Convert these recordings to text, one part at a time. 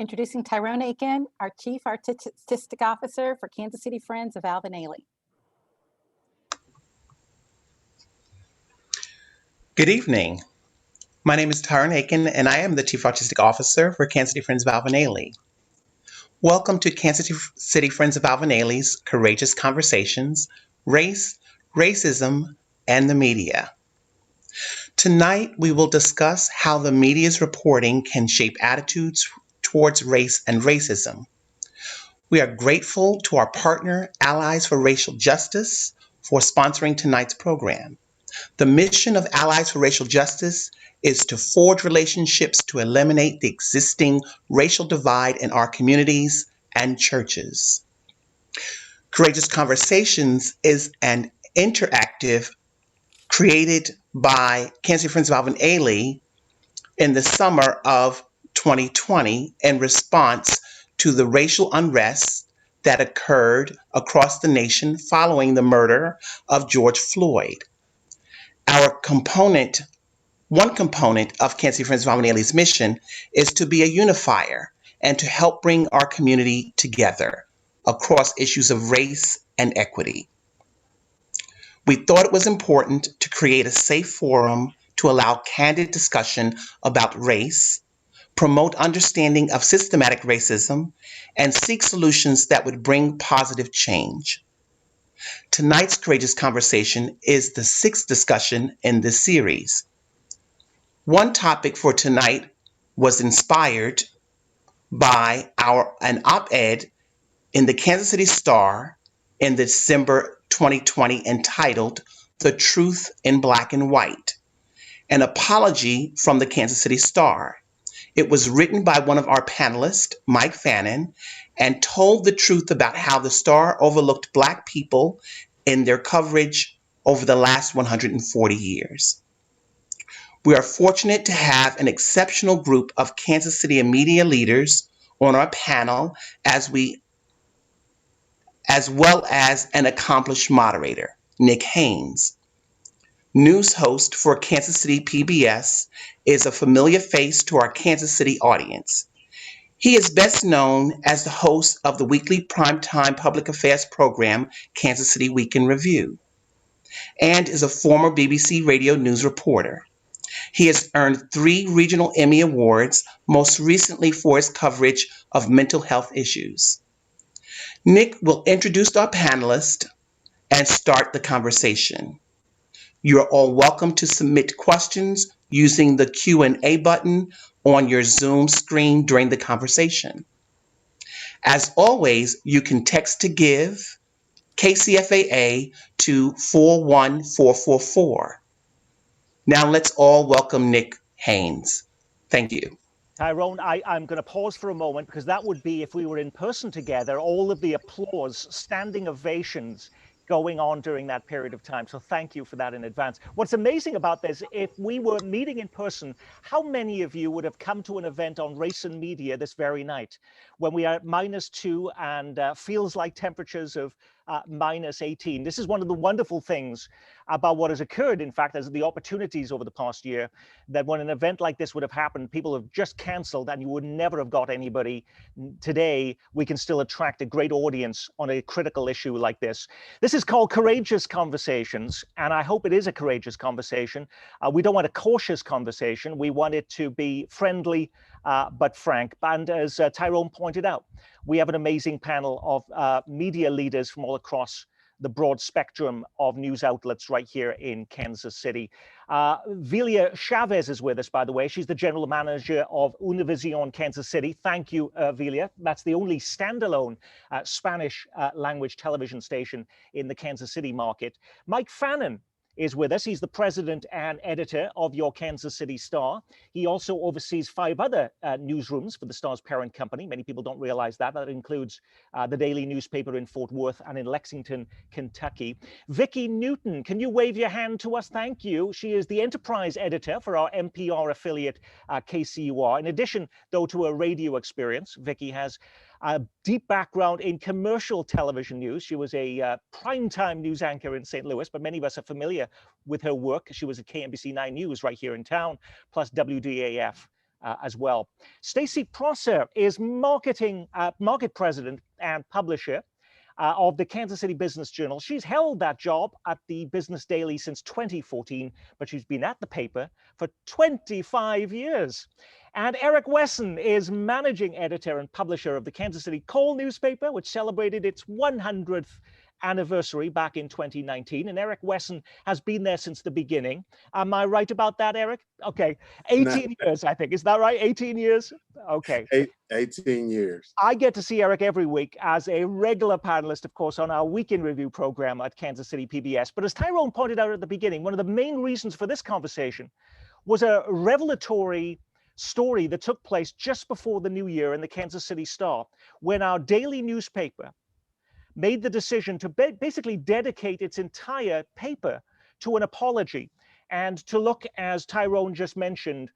Introducing Tyrone Aiken, our Chief Artistic Officer for Kansas City Friends of Alvin Ailey. Good evening. My name is Tyrone Aiken, and I am the Chief Artistic Officer for Kansas City Friends of Alvin Ailey. Welcome to Kansas City Friends of Alvin Ailey's Courageous Conversations, Race, Racism, and the Media. Tonight, we will discuss how the media's reporting can shape attitudes towards race and racism. We are grateful to our partner, Allies for Racial Justice, for sponsoring tonight's program. The mission of Allies for Racial Justice is to forge relationships to eliminate the existing racial divide in our communities and churches. Courageous Conversations is an interactive created by Kansas City Friends of Alvin Ailey in the summer of 2020 in response to the racial unrest that occurred across the nation following the murder of George Floyd. One component of Kansas City Friends of Alvin Ailey's mission is to be a unifier and to help bring our community together across issues of race and equity. We thought it was important to create a safe forum to allow candid discussion about race, promote understanding of systematic racism, and seek solutions that would bring positive change. Tonight's Courageous Conversation is the sixth discussion in this series. One topic for tonight was inspired by an op-ed in the Kansas City Star in December 2020 entitled "The Truth in Black and White," an apology from the Kansas City Star. It was written by one of our panelists, Mike Fannin, and told the truth about how the Star overlooked Black people in their coverage over the last 140 years. We are fortunate to have an exceptional group of Kansas City media leaders on our panel, as well as an accomplished moderator, Nick Haines. News host for Kansas City PBS, is a familiar face to our Kansas City audience. He is best known as the host of the weekly primetime public affairs program, Kansas City Week in Review, and is a former BBC radio news reporter. He has earned 3 regional Emmy Awards, most recently for his coverage of mental health issues. Nick will introduce our panelists and start the conversation. You are all welcome to submit questions using the Q&A button on your Zoom screen during the conversation. As always, you can text to give KCFAA to 41444. Now let's all welcome Nick Haines. Thank you. Tyrone, I'm going to pause for a moment, because that would be, if we were in person together, all of the applause, standing ovations going on during that period of time. So thank you for that in advance. What's amazing about this, if we were meeting in person, how many of you would have come to an event on race and media this very night when we are at -2 and feels like temperatures of -18? This is one of the wonderful things about what has occurred, in fact, as the opportunities over the past year, that when an event like this would have happened, people have just canceled and you would never have got anybody. Today, we can still attract a great audience on a critical issue like this. This is called Courageous Conversations, and I hope it is a courageous conversation. We don't want a cautious conversation. We want it to be friendly, but frank. And as Tyrone pointed out, we have an amazing panel of media leaders from all across the broad spectrum of news outlets right here in Kansas City. Velia Chavez is with us, by the way. She's the general manager of Univision Kansas City. Thank you, Velia. That's the only standalone Spanish language television station in the Kansas City market. Mike Fannin is with us. He's the president and editor of your Kansas City Star. He also oversees 5 other newsrooms for the Star's parent company. Many people don't realize that. That includes the daily newspaper in Fort Worth and in Lexington, Kentucky. Vicki Newton, can you wave your hand to us? Thank you. She is the enterprise editor for our NPR affiliate, KCUR. In addition, though, to a radio experience, Vicki has a deep background in commercial television news. She was a primetime news anchor in St. Louis, but many of us are familiar with her work. She was at KMBC 9 News right here in town, plus WDAF as well. Stacey Prosser is market president and publisher of the Kansas City Business Journal. She's held that job at the Business Daily since 2014, but she's been at the paper for 25 years. And Eric Wesson is managing editor and publisher of the Kansas City Call newspaper, which celebrated its 100th anniversary back in 2019. And Eric Wesson has been there since the beginning. Am I right about that, Eric? Okay, 18 years, I think. Is that right? 18 years? Okay. 18 years. I get to see Eric every week as a regular panelist, of course, on our Week in Review program at Kansas City PBS. But as Tyrone pointed out at the beginning, one of the main reasons for this conversation was a revelatory story that took place just before the new year in the Kansas City Star, when our daily newspaper made the decision to basically dedicate its entire paper to an apology and to look, as Tyrone just mentioned,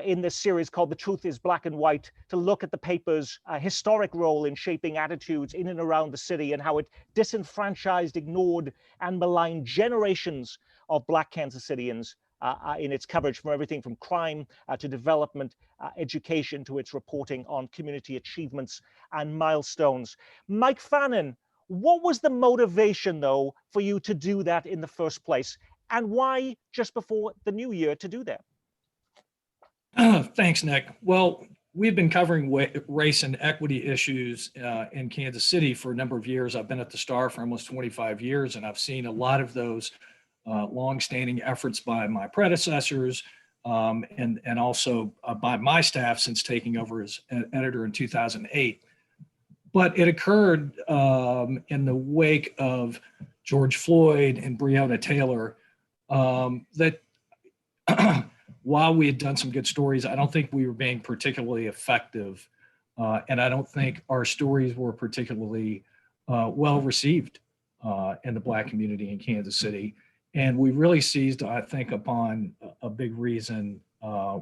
in this series called The Truth is Black and White, to look at the paper's historic role in shaping attitudes in and around the city and how it disenfranchised, ignored, and maligned generations of Black Kansas Cityans in its coverage from everything from crime to development, education, to its reporting on community achievements and milestones. Mike Fannin, what was the motivation, though, for you to do that in the first place? And why just before the new year to do that? Thanks, Nick. Well, we've been covering race and equity issues in Kansas City for a number of years. I've been at the Star for almost 25 years, and I've seen a lot of those longstanding efforts by my predecessors and also by my staff since taking over as editor in 2008. But it occurred in the wake of George Floyd and Breonna Taylor that while we had done some good stories, I don't think we were being particularly effective. And I don't think our stories were particularly well received in the Black community in Kansas City. And we really seized, I think, upon a big reason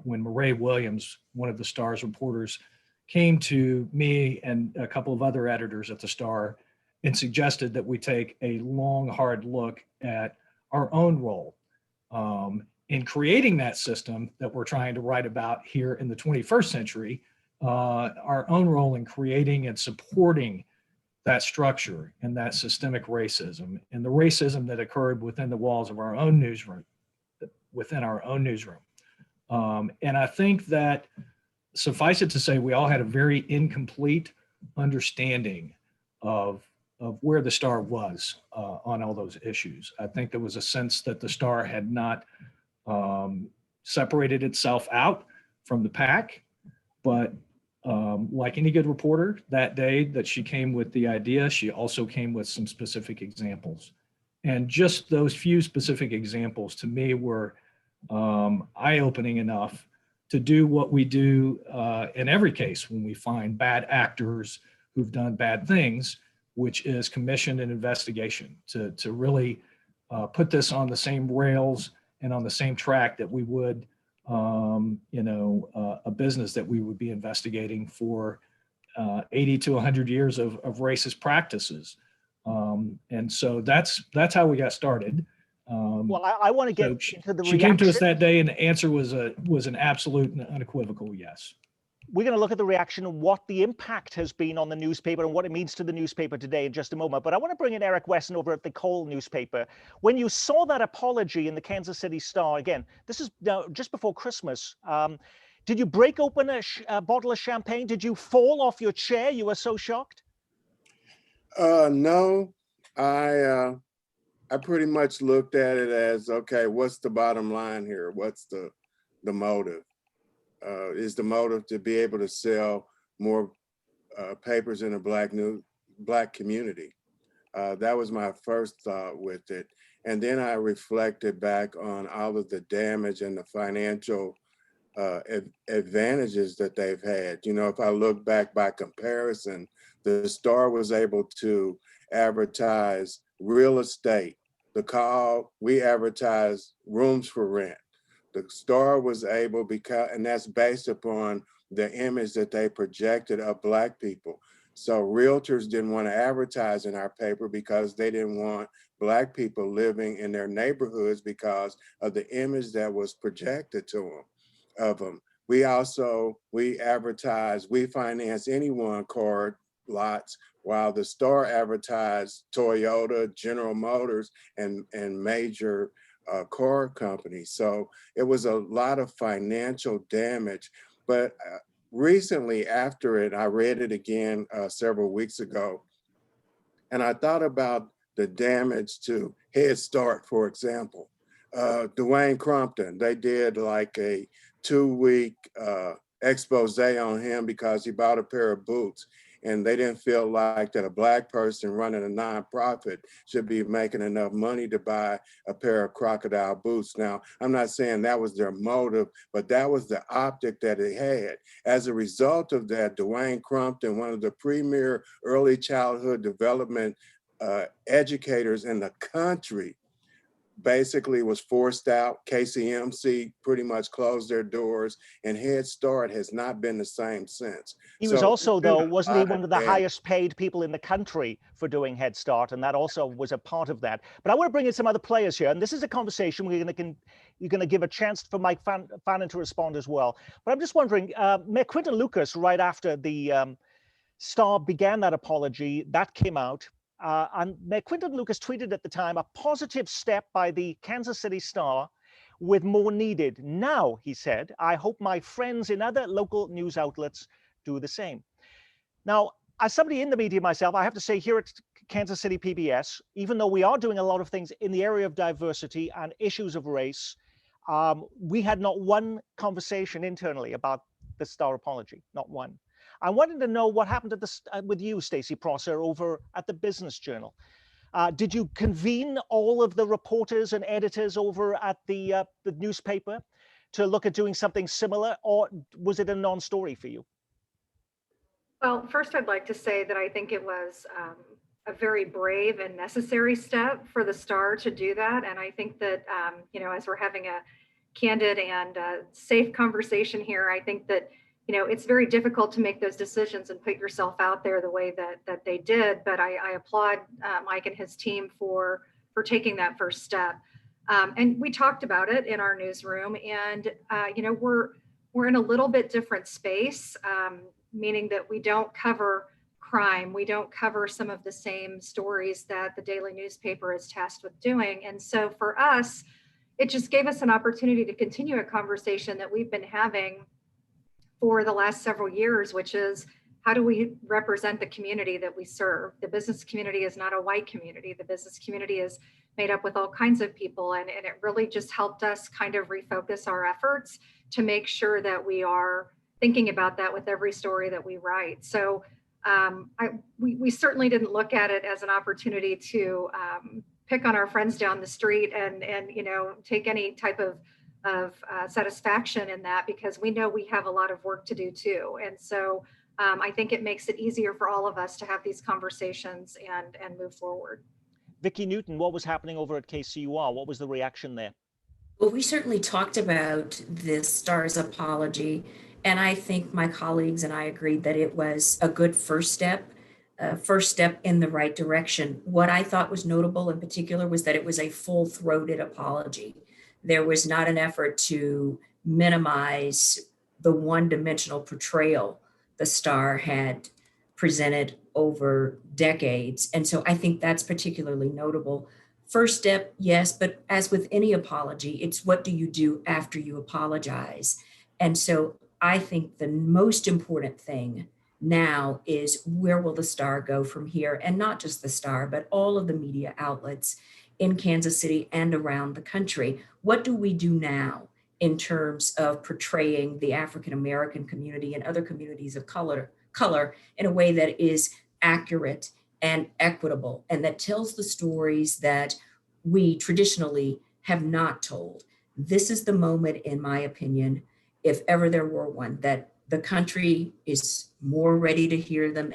when Murray Williams, one of the Star's reporters, came to me and a couple of other editors at the Star and suggested that we take a long, hard look at our own role in creating that system that we're trying to write about here in the 21st century, our own role in creating and supporting that structure and that systemic racism and the racism that occurred within the walls of our own newsroom, and I think that, suffice it to say, we all had a very incomplete understanding of where the Star was on all those issues. I think there was a sense that the Star had not separated itself out from the pack, but like any good reporter, that day that she came with the idea, she also came with some specific examples. And just those few specific examples to me were eye-opening enough to do what we do in every case when we find bad actors who've done bad things, which is commission and investigation, to really put this on the same rails and on the same track that we would a business that we would be investigating for 80 to 100 years of racist practices. And so that's how we got started. Well, I want to get into the reaction. She came to us that day and the answer was an absolute and unequivocal yes. We're going to look at the reaction and what the impact has been on the newspaper and what it means to the newspaper today in just a moment. But I want to bring in Eric Wesson over at the Call newspaper. When you saw that apology in the Kansas City Star, again, this is just before Christmas, did you break open a bottle of champagne? Did you fall off your chair? You were so shocked? No, I pretty much looked at it as, okay, what's the bottom line here? What's the motive? Is the motive to be able to sell more papers in the Black community? That was my first thought with it. And then I reflected back on all of the damage and the financial advantages that they've had. You know, if I look back by comparison, the Star was able to advertise real estate. The Call, we advertised rooms for rent. The Star was able, and that's based upon the image that they projected of Black people. So realtors didn't want to advertise in our paper because they didn't want Black people living in their neighborhoods because of the image that was projected to them of them. We advertise, we finance anyone card lots, while the Star advertised Toyota, General Motors, and major car companies. So it was a lot of financial damage. But recently after it, I read it again several weeks ago, and I thought about the damage to Head Start, for example. Dwayne Crumpton, they did like a 2-week expose on him because he bought a pair of boots, and they didn't feel like that a Black person running a nonprofit should be making enough money to buy a pair of crocodile boots. Now, I'm not saying that was their motive, but that was the optic that it had. As a result of that, Dwayne Crumpton, one of the premier early childhood development educators in the country, basically was forced out. KCMC pretty much closed their doors, and Head Start has not been the same since. He was So also, though, wasn't he one of the damage. highest paid people in the country for doing Head Start? And that also was a part of that. But I want to bring in some other players here. And this is a conversation you're going to give a chance for Mike Fannin to respond as well. But I'm just wondering, Mayor Quinton Lucas, right after the Star began that apology, that came out. And Mayor Quinton Lucas tweeted at the time, a positive step by the Kansas City Star with more needed. Now, he said, I hope my friends in other local news outlets do the same. Now, as somebody in the media myself, I have to say here at Kansas City PBS, even though we are doing a lot of things in the area of diversity and issues of race, we had not one conversation internally about the Star apology, not one. I wanted to know what happened with you, Stacey Prosser, over at the Business Journal. Did you convene all of the reporters and editors over at the newspaper to look at doing something similar, or was it a non-story for you? Well, first I'd like to say that I think it was a very brave and necessary step for the Star to do that. And I think that, as we're having a candid and safe conversation here, I think that it's very difficult to make those decisions and put yourself out there the way that they did. But I applaud Mike and his team for taking that first step. And we talked about it in our newsroom, and we're in a little bit different space, meaning that we don't cover crime. We don't cover some of the same stories that the daily newspaper is tasked with doing. And so for us, it just gave us an opportunity to continue a conversation that we've been having for the last several years, which is, how do we represent the community that we serve? The business community is not a white community. The business community is made up with all kinds of people. And it really just helped us kind of refocus our efforts to make sure that we are thinking about that with every story that we write. So we certainly didn't look at it as an opportunity to pick on our friends down the street and take any type of satisfaction in that, because we know we have a lot of work to do too. And so I think it makes it easier for all of us to have these conversations and move forward. Vicki Newton, what was happening over at KCUR? What was the reaction there? Well, we certainly talked about the Star's apology, and I think my colleagues and I agreed that it was a good first step in the right direction. What I thought was notable in particular was that it was a full-throated apology. There was not an effort to minimize the one-dimensional portrayal the Star had presented over decades. And so I think that's particularly notable. First step, yes, but as with any apology, it's what do you do after you apologize? And so I think the most important thing now is, where will the Star go from here? And not just the Star, but all of the media outlets in Kansas City and around the country. What do we do now in terms of portraying the African American community and other communities of color in a way that is accurate and equitable, and that tells the stories that we traditionally have not told? This is the moment, in my opinion, if ever there were one, that the country is more ready to hear them,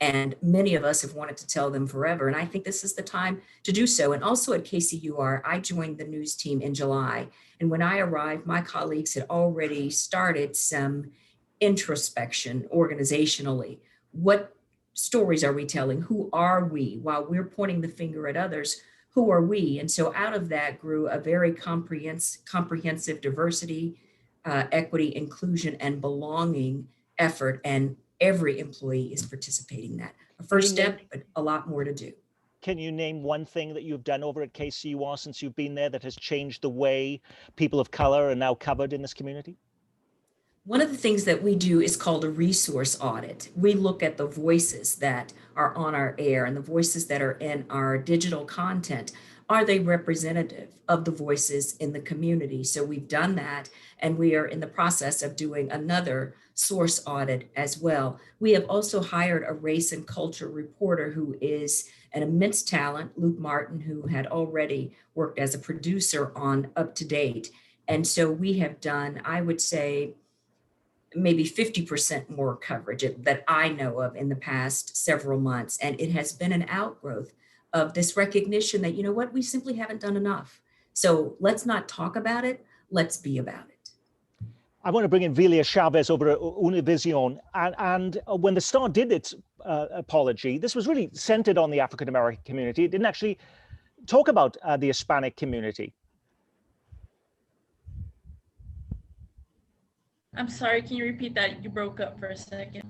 and many of us have wanted to tell them forever. And I think this is the time to do so. And also at KCUR, I joined the news team in July. And when I arrived, my colleagues had already started some introspection organizationally. What stories are we telling? Who are we? While we're pointing the finger at others, who are we? And so out of that grew a very comprehensive diversity equity, inclusion, and belonging effort, and every employee is participating in that. A first step, but a lot more to do. Can you name one thing that you've done over at KCUR since you've been there that has changed the way people of color are now covered in this community? One of the things that we do is called a resource audit. We look at the voices that are on our air and the voices that are in our digital content. Are they representative of the voices in the community? So we've done that, and we are in the process of doing another source audit as well. We have also hired a race and culture reporter who is an immense talent, Luke Martin, who had already worked as a producer on Up to Date. And so we have done, I would say, maybe 50% more coverage that I know of in the past several months. And it has been an outgrowth of this recognition that, you know what, we simply haven't done enough. So let's not talk about it, let's be about it. I want to bring in Vilia Chavez over at Univision. And when the Star did its apology, this was really centered on the African-American community. It didn't actually talk about the Hispanic community. I'm sorry, can you repeat that? You broke up for a second.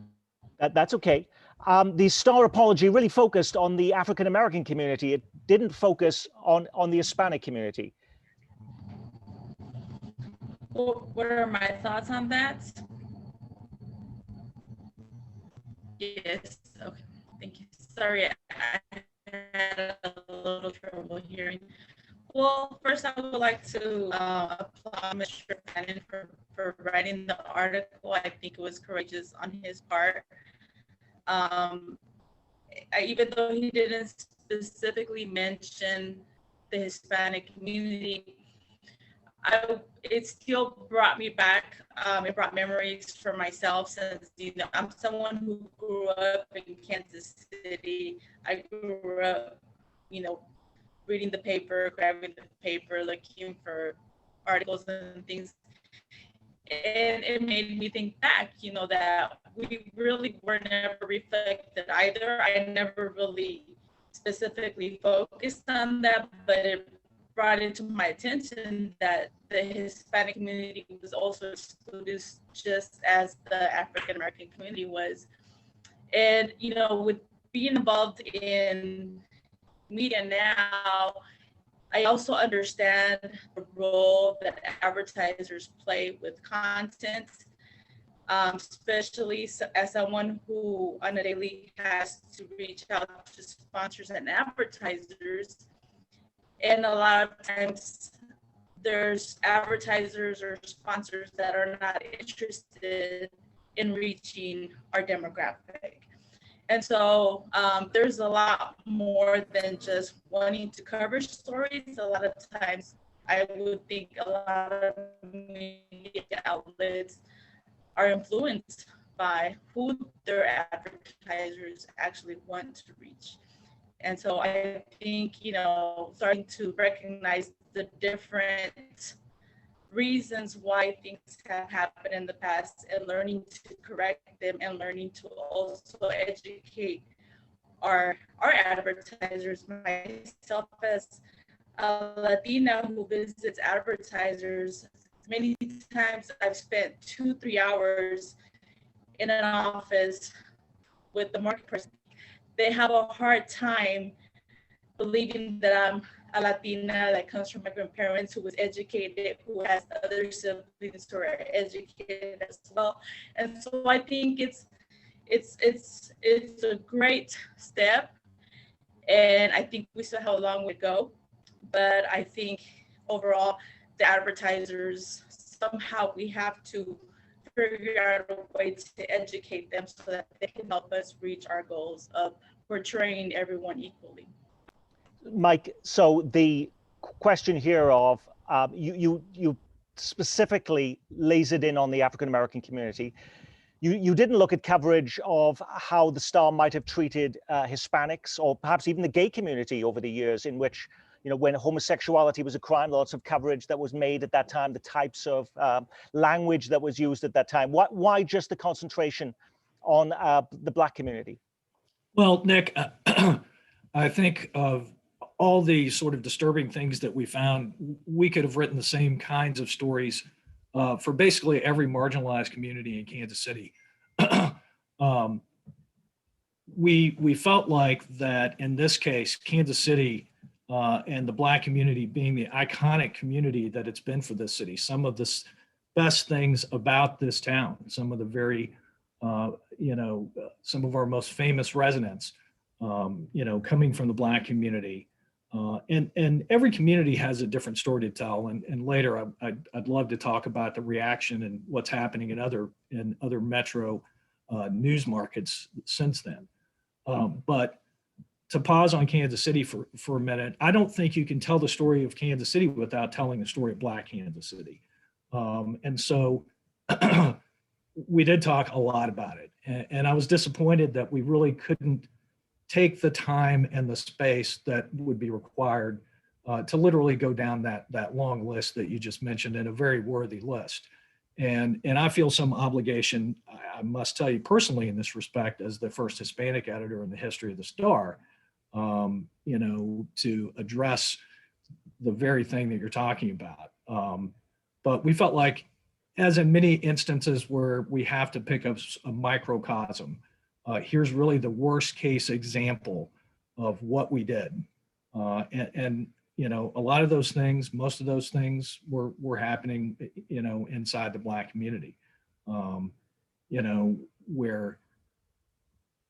That's okay. The Star apology really focused on the African-American community. It didn't focus on the Hispanic community. Well, what are my thoughts on that? Yes, okay, thank you. Sorry, I had a little trouble hearing. Well, first I would like to applaud Mr. Fannin for writing the article. I think it was courageous on his part. Even though he didn't specifically mention the Hispanic community, it still brought me back. It brought memories for myself, since I'm someone who grew up in Kansas City. I grew up, reading the paper, grabbing the paper, looking for articles and things. And it made me think back, that we really were never reflected either. I never really specifically focused on that, but it brought it to my attention that the Hispanic community was also excluded just as the African-American community was. And, with being involved in media now, I also understand the role that advertisers play with content, especially as someone who on a daily has to reach out to sponsors and advertisers. And a lot of times there's advertisers or sponsors that are not interested in reaching our demographic. And so there's a lot more than just wanting to cover stories. A lot of times I would think a lot of media outlets are influenced by who their advertisers actually want to reach. And so I think, starting to recognize the different reasons why things have happened in the past and learning to correct them and learning to also educate our advertisers. Myself as a Latina who visits advertisers, many times I've spent 2-3 hours in an office with the market person. They have a hard time believing that I'm a Latina that comes from immigrant parents, who was educated, who has other siblings who are educated as well. And so I think it's a great step, and I think we still have a long way to go. But I think overall, the advertisers, somehow we have to figure out a way to educate them so that they can help us reach our goals of portraying everyone equally. Mike, so the question here of you specifically lasered in on the African-American community. You didn't look at coverage of how the Star might have treated Hispanics or perhaps even the gay community over the years, in which, when homosexuality was a crime, lots of coverage that was made at that time, the types of language that was used at that time. Why just the concentration on the Black community? Well, Nick, I think of all the sort of disturbing things that we found, we could have written the same kinds of stories for basically every marginalized community in Kansas City. We felt like that in this case, Kansas City and the Black community being the iconic community that it's been for this city, some of the best things about this town, some of the very, some of our most famous residents, coming from the Black community. And every community has a different story to tell. And later, I'd love to talk about the reaction and what's happening in other metro news markets since then. But to pause on Kansas City for a minute, I don't think you can tell the story of Kansas City without telling the story of Black Kansas City. And so we did talk a lot about it. And I was disappointed that we really couldn't take the time and the space that would be required to literally go down that long list that you just mentioned, and a very worthy list. And I feel some obligation, I must tell you personally in this respect, as the first Hispanic editor in the history of the Star, to address the very thing that you're talking about. But we felt like, as in many instances where we have to pick up a microcosm, here's really the worst case example of what we did. And a lot of those things, most of those things were happening, inside the Black community, where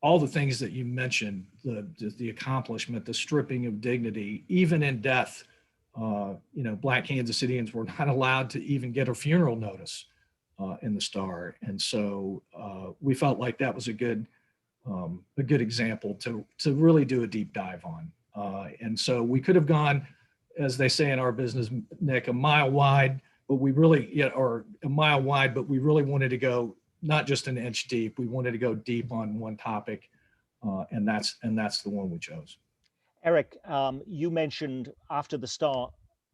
all the things that you mentioned, the accomplishment, the stripping of dignity, even in death, Black Kansas Cityans were not allowed to even get a funeral notice in the Star. And so we felt like that was a good example to really do a deep dive on. And so we could have gone, as they say in our business, Nick, a mile wide, but we really, or a mile wide, but we really wanted to go not just an inch deep. We wanted to go deep on one topic, and that's the one we chose. Eric, You mentioned after the Star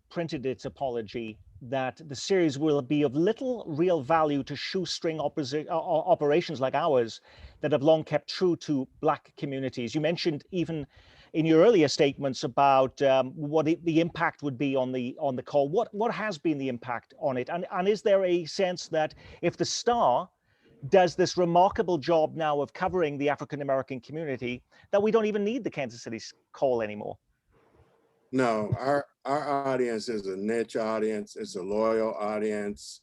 printed its apology that the series will be of little real value to shoestring operations like ours that have long kept true to Black communities. You mentioned even in your earlier statements about what the impact would be on the call. What has been the impact on it? And is there a sense that if the Star does this remarkable job now of covering the African-American community, that we don't even need the Kansas City call anymore? No, our audience is a niche audience. It's a loyal audience.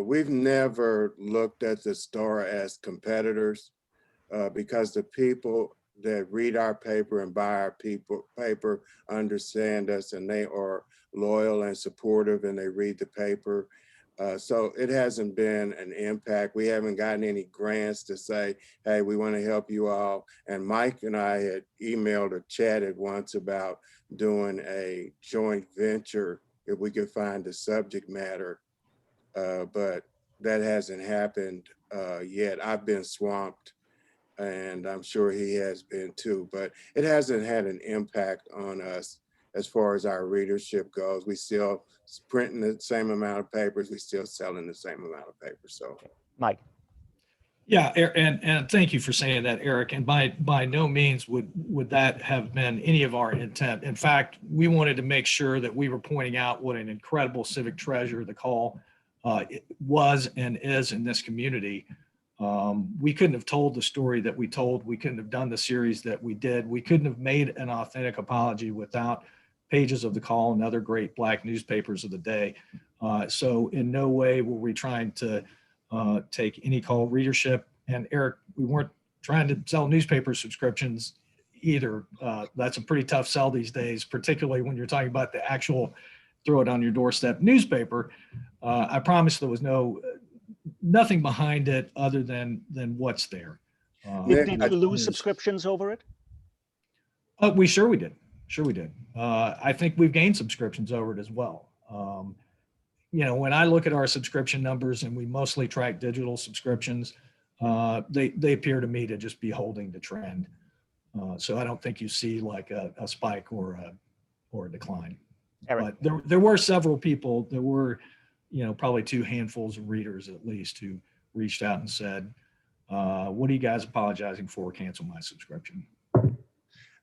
We've never looked at the Star as competitors because the people that read our paper and buy our paper understand us, and they are loyal and supportive, and they read the paper. So it hasn't been an impact. We haven't gotten any grants to say, hey, we want to help you all. And Mike and I had emailed or chatted once about doing a joint venture if we could find the subject matter, but that hasn't happened yet. I've been swamped, and I'm sure he has been too, but it hasn't had an impact on us as far as our readership goes. We still printing the same amount of papers. We still selling the same amount of papers. So, Mike. Yeah, and thank you for saying that, Eric. And by no means would that have been any of our intent. In fact, we wanted to make sure that we were pointing out what an incredible civic treasure the call was and is in this community. We couldn't have told the story that we told. We couldn't have done the series that we did. We couldn't have made an authentic apology without pages of the call and other great Black newspapers of the day. So in no way were we trying to take any call readership. And Eric, we weren't trying to sell newspaper subscriptions either. That's a pretty tough sell these days, particularly when you're talking about the actual throw it on your doorstep newspaper. I promise there was nothing behind it other than what's there. Did you lose subscriptions over it? We did. Sure we did. I think we've gained subscriptions over it as well. When I look at our subscription numbers, and we mostly track digital subscriptions, they appear to me to just be holding the trend. So I don't think you see like a spike or a decline. Eric. But there were several people. There were, probably two handfuls of readers at least who reached out and said, "What are you guys apologizing for? Cancel my subscription."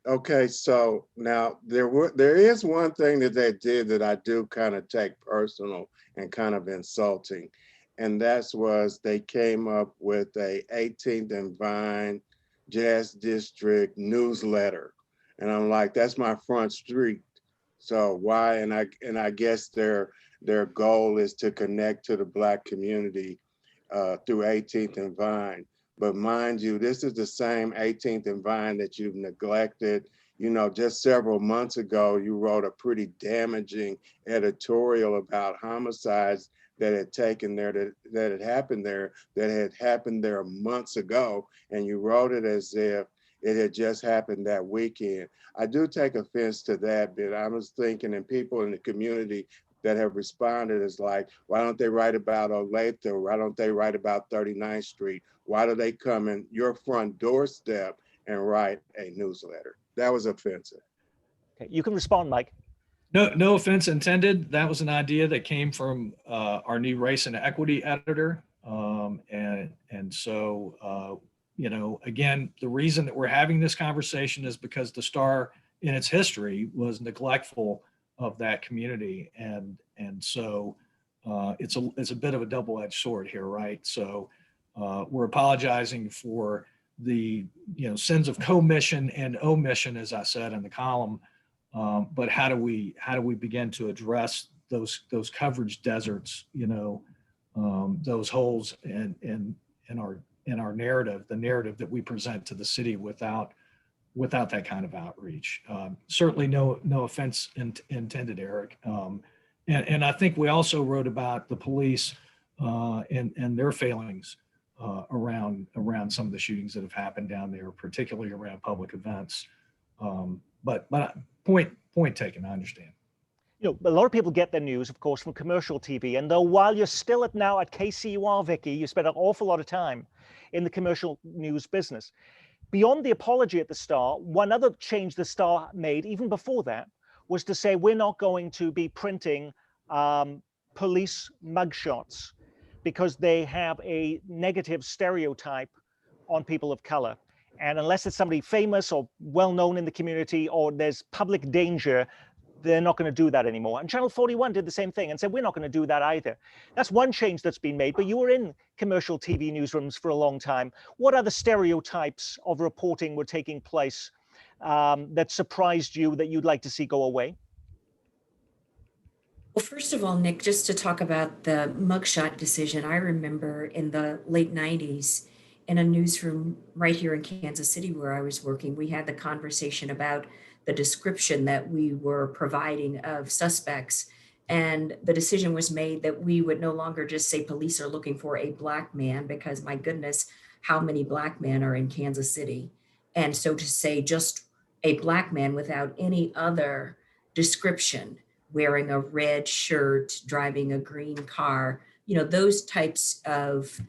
Okay, so now there is one thing that they did that I do kind of take personal and kind of insulting, and that was they came up with a 18th and Vine Jazz District newsletter, and I'm like, that's my front street. So why? And I guess their goal is to connect to the Black community through 18th and Vine. But mind you, this is the same 18th and Vine that you've neglected. You know, just several months ago, you wrote a pretty damaging editorial about homicides that had taken there, that had happened there, that had happened there months ago. And you wrote it as if it had just happened that weekend. I do take offense to that bit. I was thinking, and people in the community that have responded is like, why don't they write about Olathe? Why don't they write about 39th Street? Why do they come in your front doorstep and write a newsletter? That was offensive. Okay, you can respond, Mike. No offense intended. That was an idea that came from our new race and equity editor. And so, you know, again, the reason that we're having this conversation is because the Star in its history was neglectful of that community. And so it's a bit of a double-edged sword here, right? So we're apologizing for the, you know, sins of commission and omission, as I said in the column. But how do we begin to address those coverage deserts, you know, those holes in our narrative, the narrative that we present to the city without that kind of outreach. Certainly no offense intended, Eric. And I think we also wrote about the police and their failings around some of the shootings that have happened down there, particularly around public events. But point taken, I understand. You know, a lot of people get their news, of course, from commercial TV. And though while you're still now at KCUR, Vicky, you spent an awful lot of time in the commercial news business. Beyond the apology at the Star, one other change the Star made, even before that, was to say we're not going to be printing police mugshots because they have a negative stereotype on people of color. And unless it's somebody famous or well-known in the community or there's public danger, they're not going to do that anymore. And Channel 41 did the same thing and said, we're not going to do that either. That's one change that's been made, but you were in commercial TV newsrooms for a long time. What other stereotypes of reporting were taking place that surprised you that you'd like to see go away? Well, first of all, Nick, just to talk about the mugshot decision, I remember in the late 90s in a newsroom right here in Kansas City where I was working, we had the conversation about the description that we were providing of suspects. And the decision was made that we would no longer just say police are looking for a Black man, because my goodness, how many Black men are in Kansas City? And so to say just a Black man without any other description, wearing a red shirt, driving a green car, you know, those types of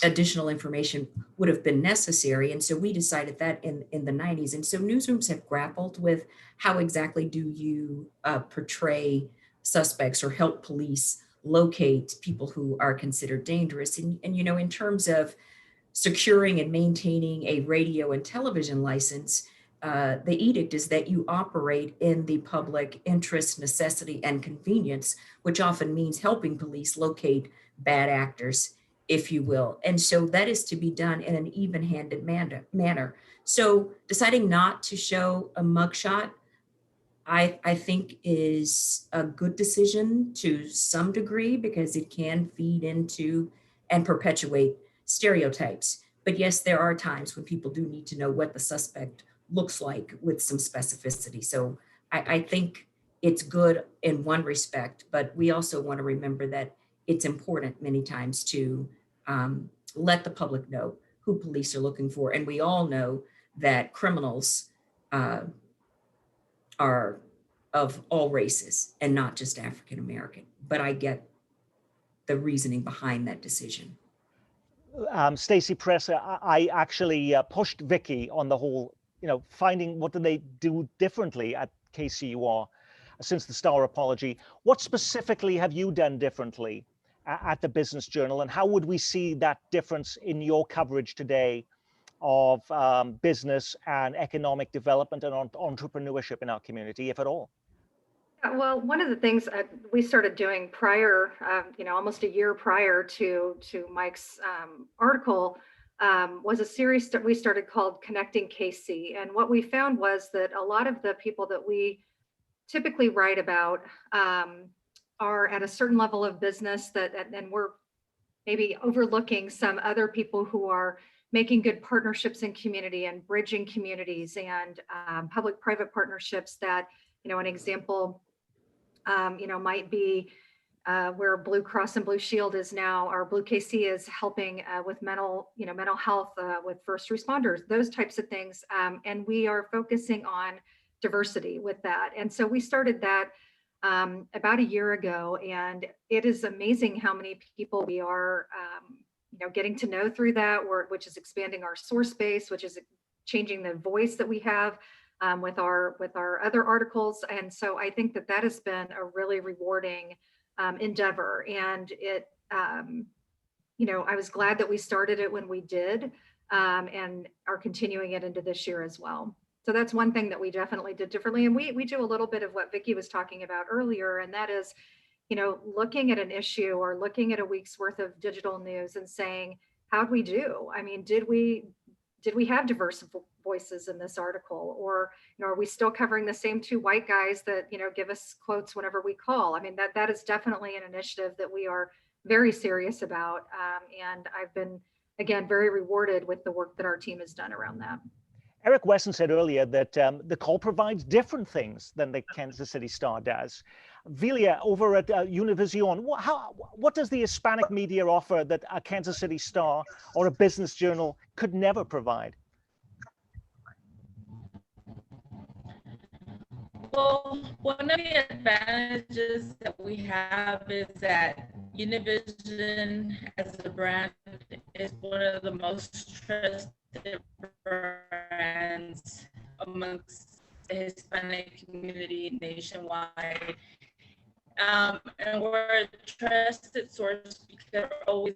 additional information would have been necessary. And so we decided that in the 90s. And so newsrooms have grappled with how exactly do you portray suspects or help police locate people who are considered dangerous. And you know, in terms of securing and maintaining a radio and television license, the edict is that you operate in the public interest, necessity, and convenience, which often means helping police locate bad actors, if you will. And so that is to be done in an even-handed manner. So deciding not to show a mugshot, I think is a good decision to some degree, because it can feed into and perpetuate stereotypes. But yes, there are times when people do need to know what the suspect looks like with some specificity. So I think it's good in one respect, but we also want to remember that it's important many times to let the public know who police are looking for. And we all know that criminals are of all races and not just African American. But I get the reasoning behind that decision. Stacey Presser, I actually pushed Vicky on the whole, you know, finding what do they do differently at KCUR since the Star apology. What specifically have you done differently at the Business Journal, and how would we see that difference in your coverage today of business and economic development and entrepreneurship in our community, if at all? Well, one of the things we started doing prior, almost a year prior to Mike's article, was a series that we started called Connecting KC. And what we found was that a lot of the people that we typically write about are at a certain level of business and we're maybe overlooking some other people who are making good partnerships in community and bridging communities and public-private partnerships that, an example, might be where Blue Cross and Blue Shield is now, or Blue KC is helping with mental health with first responders, those types of things. And we are focusing on diversity with that. And so we started that about a year ago, and it is amazing how many people we are, getting to know through that, which is expanding our source base, which is changing the voice that we have with our other articles. And so I think that has been a really rewarding endeavor. And it, I was glad that we started it when we did and are continuing it into this year as well. So that's one thing that we definitely did differently. And we do a little bit of what Vicki was talking about earlier, and that is, looking at an issue or looking at a week's worth of digital news and saying, how'd we do? I mean, did we have diverse voices in this article, or are we still covering the same two white guys that give us quotes whenever we call? I mean, that is definitely an initiative that we are very serious about, and I've been, again, very rewarded with the work that our team has done around that. Eric Wesson said earlier that the Call provides different things than the Kansas City Star does. Velia, over at Univision, what does the Hispanic media offer that a Kansas City Star or a business journal could never provide? Well, one of the advantages that we have is that Univision as a brand is one of the most trusted brands amongst the Hispanic community nationwide. And we're a trusted source because we're always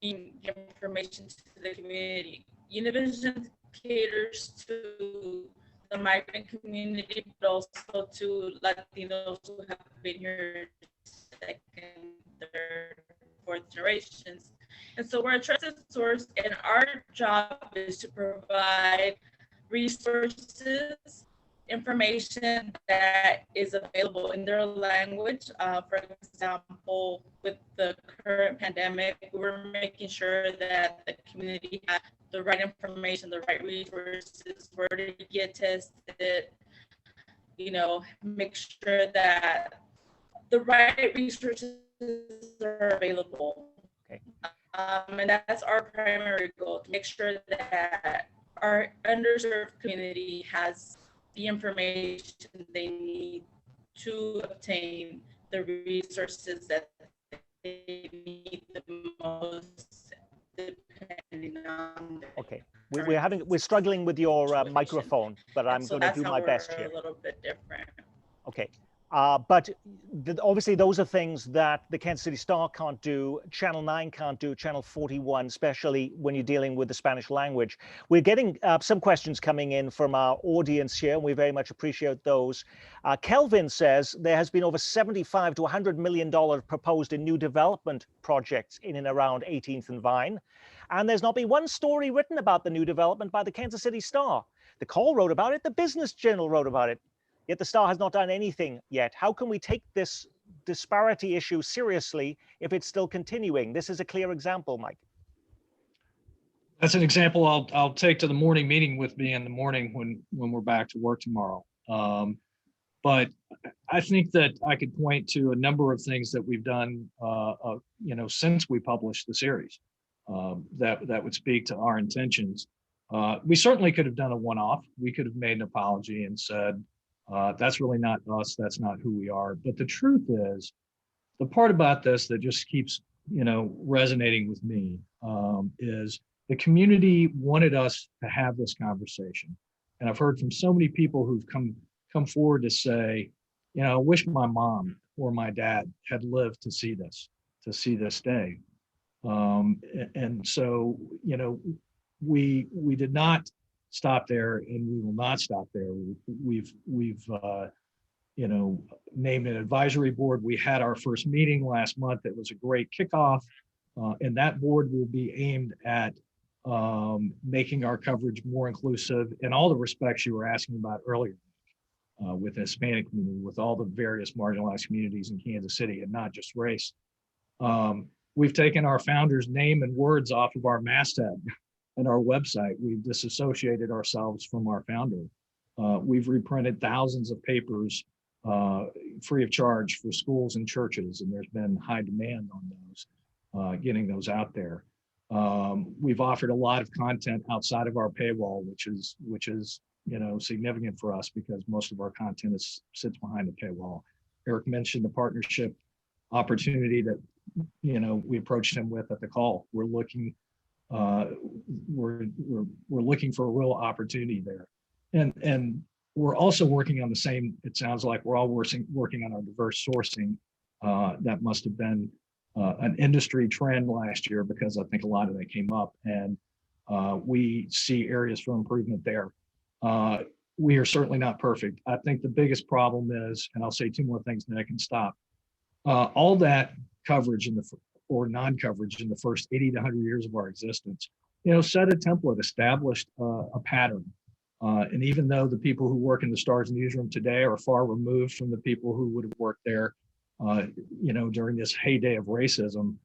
giving information to the community. Univision caters to the migrant community, but also to Latinos who have been here second, third, fourth generations. And so we're a trusted source, and our job is to provide resources, information that is available in their language. For example, with the current pandemic, we're making sure that the community has the right information, the right resources, where to get tested, make sure that the right resources are available. Okay. And that's our primary goal, to make sure that our underserved community has the information they need to obtain the resources that they need the most, depending on. Okay, we're struggling with your microphone, but I'm going to do my best here. A little bit different. Okay. But obviously those are things that the Kansas City Star can't do, Channel 9 can't do, Channel 41, especially when you're dealing with the Spanish language. We're getting some questions coming in from our audience here, and we very much appreciate those. Kelvin says there has been over $75 to $100 million proposed in new development projects in and around 18th and Vine. And there's not been one story written about the new development by the Kansas City Star. The Call wrote about it, the Business Journal wrote about it. Yet the Star has not done anything yet. How can we take this disparity issue seriously if it's still continuing? This is a clear example, Mike. That's an example I'll take to the morning meeting with me in the morning when we're back to work tomorrow. But I think that I could point to a number of things that we've done, since we published the series that would speak to our intentions. We certainly could have done a one-off. We could have made an apology and said, that's really not us. That's not who we are. But the truth is, the part about this that just keeps, resonating with me is the community wanted us to have this conversation. And I've heard from so many people who've come forward to say, I wish my mom or my dad had lived to see this day. And so, we did not stop there, and we will not stop there. We've named an advisory board. We had our first meeting last month. It was a great kickoff, and that board will be aimed at making our coverage more inclusive in all the respects you were asking about earlier, with the Hispanic community, with all the various marginalized communities in Kansas City, and not just race. We've taken our founder's name and words off of our masthead and our website. We've disassociated ourselves from our founder. We've reprinted thousands of papers free of charge for schools and churches, and there's been high demand on those, getting those out there. We've offered a lot of content outside of our paywall, which is significant for us because most of our content sits behind the paywall. Eric mentioned the partnership opportunity that we approached him with at the call. We're looking for a real opportunity there, and we're also working on the same. It sounds like we're all working on our diverse sourcing. That must have been an industry trend last year, because I think a lot of that came up, and we see areas for improvement there. We are certainly not perfect. I think the biggest problem is, and I'll say two more things, then I can stop. All that coverage or non-coverage in the first 80 to 100 years of our existence, set a template, established a pattern. And even though the people who work in the Star's newsroom today are far removed from the people who would have worked there, during this heyday of racism,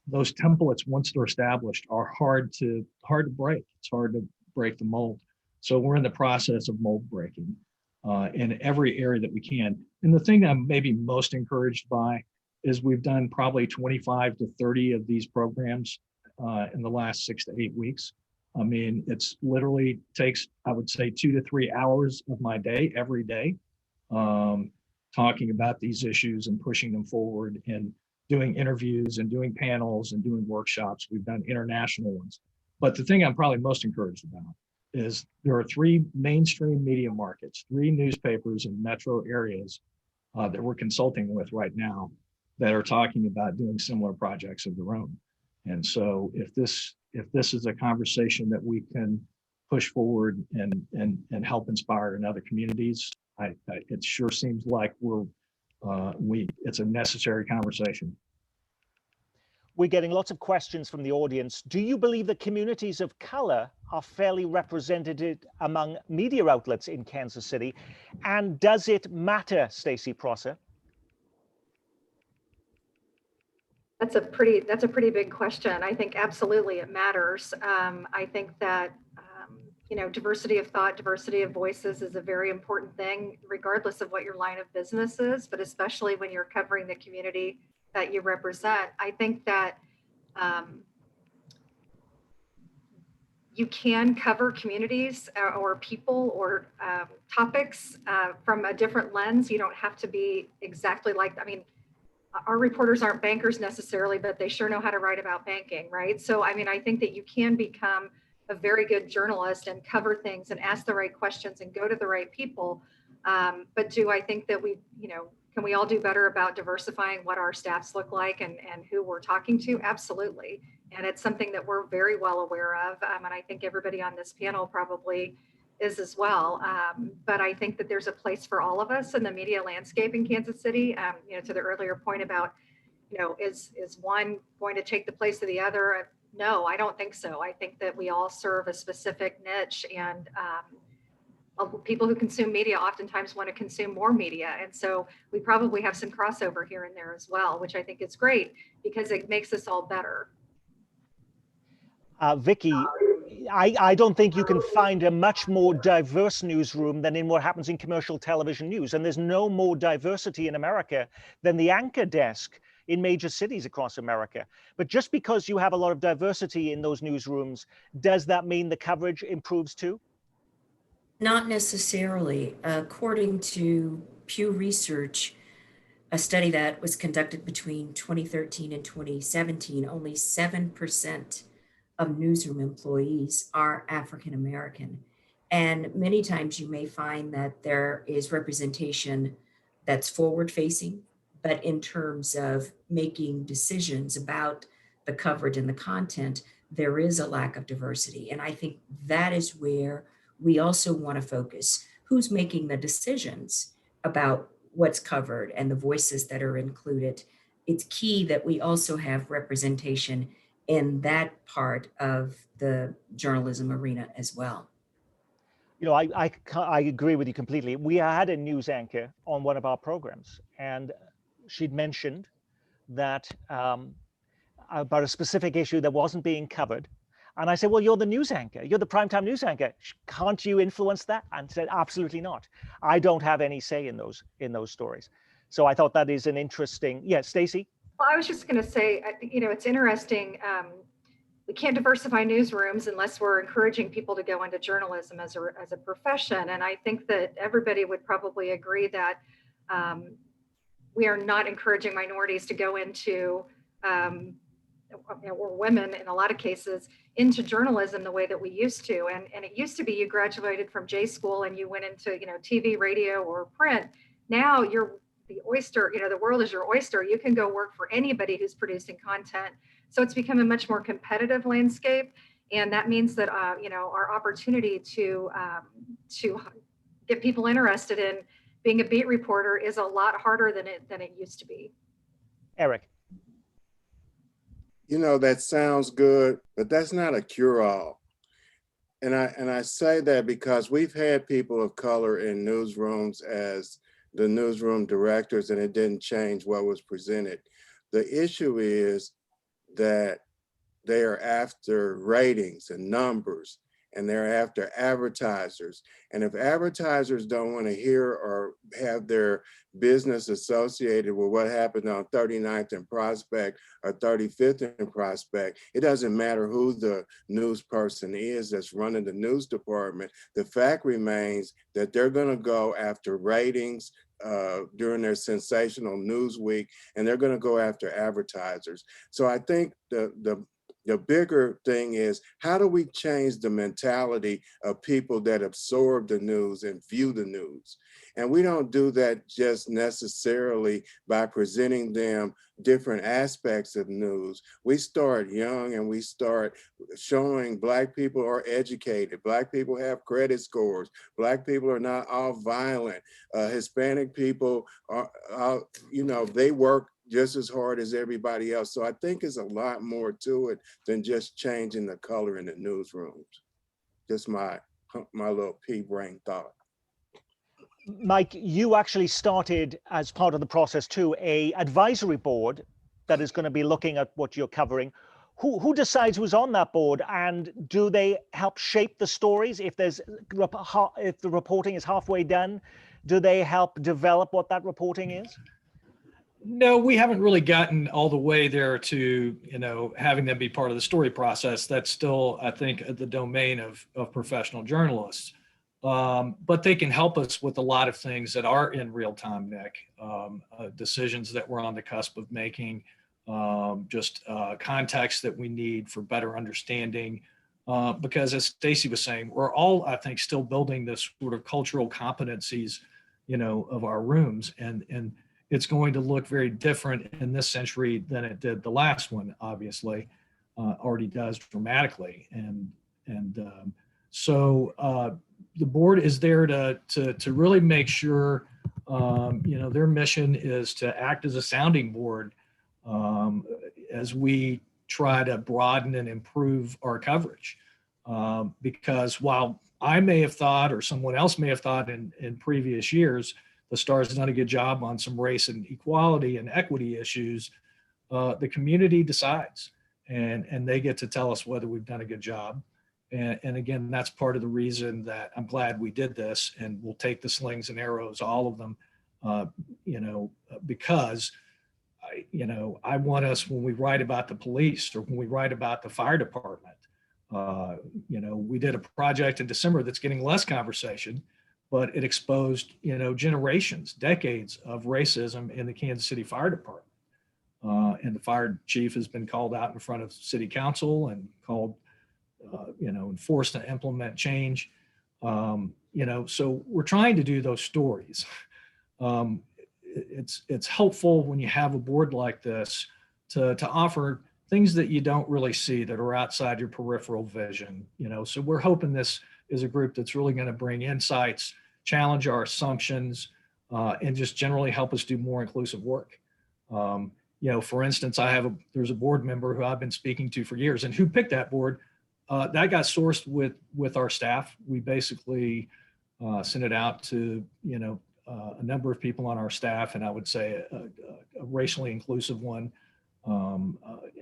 those templates, once they're established, are hard to break. It's hard to break the mold. So we're in the process of mold breaking in every area that we can. And the thing I'm maybe most encouraged by is we've done probably 25 to 30 of these programs in the last 6 to 8 weeks. I mean, it's literally takes, I would say, 2 to 3 hours of my day every day, talking about these issues and pushing them forward, and doing interviews and doing panels and doing workshops. We've done international ones. But the thing I'm probably most encouraged about is there are 3 mainstream media markets, 3 newspapers in metro areas that we're consulting with right now that are talking about doing similar projects of their own. And so if this is a conversation that we can push forward and help inspire in other communities, it sure seems like it's a necessary conversation. We're getting lots of questions from the audience. Do you believe that communities of color are fairly represented among media outlets in Kansas City? And does it matter, Stacey Prosser? That's a pretty big question. I think absolutely it matters. I think that diversity of thought, diversity of voices is a very important thing, regardless of what your line of business is, but especially when you're covering the community that you represent. I think that you can cover communities or people or topics from a different lens. You don't have to be exactly like, our reporters aren't bankers necessarily, but they sure know how to write about banking, right? So, I think that you can become a very good journalist and cover things and ask the right questions and go to the right people. But do I think that can we all do better about diversifying what our staffs look like and who we're talking to? Absolutely. And it's something that we're very well aware of. And I think everybody on this panel probably is as well. But I think that there's a place for all of us in the media landscape in Kansas City. To the earlier point about, is one going to take the place of the other? No, I don't think so. I think that we all serve a specific niche, and people who consume media oftentimes want to consume more media. And so we probably have some crossover here and there as well, which I think is great because it makes us all better. Vicky, I don't think you can find a much more diverse newsroom than in what happens in commercial television news. And there's no more diversity in America than the anchor desk in major cities across America. But just because you have a lot of diversity in those newsrooms, does that mean the coverage improves too? Not necessarily. According to Pew Research, a study that was conducted between 2013 and 2017, only 7% of newsroom employees are African American. And many times you may find that there is representation that's forward facing, but in terms of making decisions about the coverage and the content, there is a lack of diversity. And I think that is where we also want to focus. Who's making the decisions about what's covered and the voices that are included? It's key that we also have representation in that part of the journalism arena as well. You know, I agree with you completely. We had a news anchor on one of our programs, and she'd mentioned that about a specific issue that wasn't being covered. And I said, well, you're the news anchor. You're the primetime news anchor. Can't you influence that? And said, absolutely not. I don't have any say in those stories. So I thought that is an interesting, yeah, Stacey? Well, I was just going to say, you know, it's interesting. We can't diversify newsrooms unless we're encouraging people to go into journalism as a profession. And I think that everybody would probably agree that we are not encouraging minorities to go into, or women in a lot of cases, into journalism the way that we used to. And it used to be you graduated from J school and you went into, you know, TV, radio, or print. Now you're the oyster, you know, the world is your oyster. You can go work for anybody who's producing content. So it's become a much more competitive landscape. And that means that, you know, our opportunity to get people interested in being a beat reporter is a lot harder than it used to be. Eric. You know, that sounds good, but that's not a cure-all. And I say that because we've had people of color in newsrooms as the newsroom directors, and it didn't change what was presented. The issue is that they are after ratings and numbers, and they're after advertisers. And if advertisers don't want to hear or have their business associated with what happened on 39th and Prospect or 35th and Prospect, it doesn't matter who the news person is that's running the news department. The fact remains that they're going to go after ratings during their sensational news week, and they're going to go after advertisers. So I think the bigger thing is, how do we change the mentality of people that absorb the news and view the news? And we don't do that just necessarily by presenting them different aspects of news. We start young and we start showing Black people are educated. Black people have credit scores. Black people are not all violent. Hispanic people are, you know, they work just as hard as everybody else. So I think there's a lot more to it than just changing the color in the newsrooms. Just my little pea brain thought. Mike, you actually started as part of the process too, a advisory board that is going to be looking at what you're covering. Who decides who's on that board, and do they help shape the stories? If the reporting is halfway done, do they help develop what that reporting is? No, we haven't really gotten all the way there to, you know, having them be part of the story process. That's still, I think, the domain of professional journalists. But they can help us with a lot of things that are in real time, Nick. Decisions that we're on the cusp of making, just context that we need for better understanding. Because as Stacey was saying, we're all, I think, still building this sort of cultural competencies, you know, of our rooms. And it's going to look very different in this century than it did the last one, obviously, already does dramatically. So the board is there to really make sure, you know, their mission is to act as a sounding board as we try to broaden and improve our coverage. Because while I may have thought, or someone else may have thought in previous years, the Star has done a good job on some race and equality and equity issues, the community decides, and they get to tell us whether we've done a good job. And again, that's part of the reason that I'm glad we did this, and we'll take the slings and arrows, all of them, you know, because I want us, when we write about the police or when we write about the fire department, you know, we did a project in December that's getting less conversation, but it exposed, you know, generations, decades of racism in the Kansas City Fire Department. And the fire chief has been called out in front of city council and called, you know, and forced to implement change. You know, so we're trying to do those stories. It's helpful when you have a board like this to offer things that you don't really see that are outside your peripheral vision, you know. So we're hoping this is a group that's really going to bring insights, challenge our assumptions, and just generally help us do more inclusive work. You know, for instance, there's a board member who I've been speaking to for years, and who picked that board. That got sourced with our staff. We basically sent it out to, you know, a number of people on our staff, and I would say a racially inclusive one.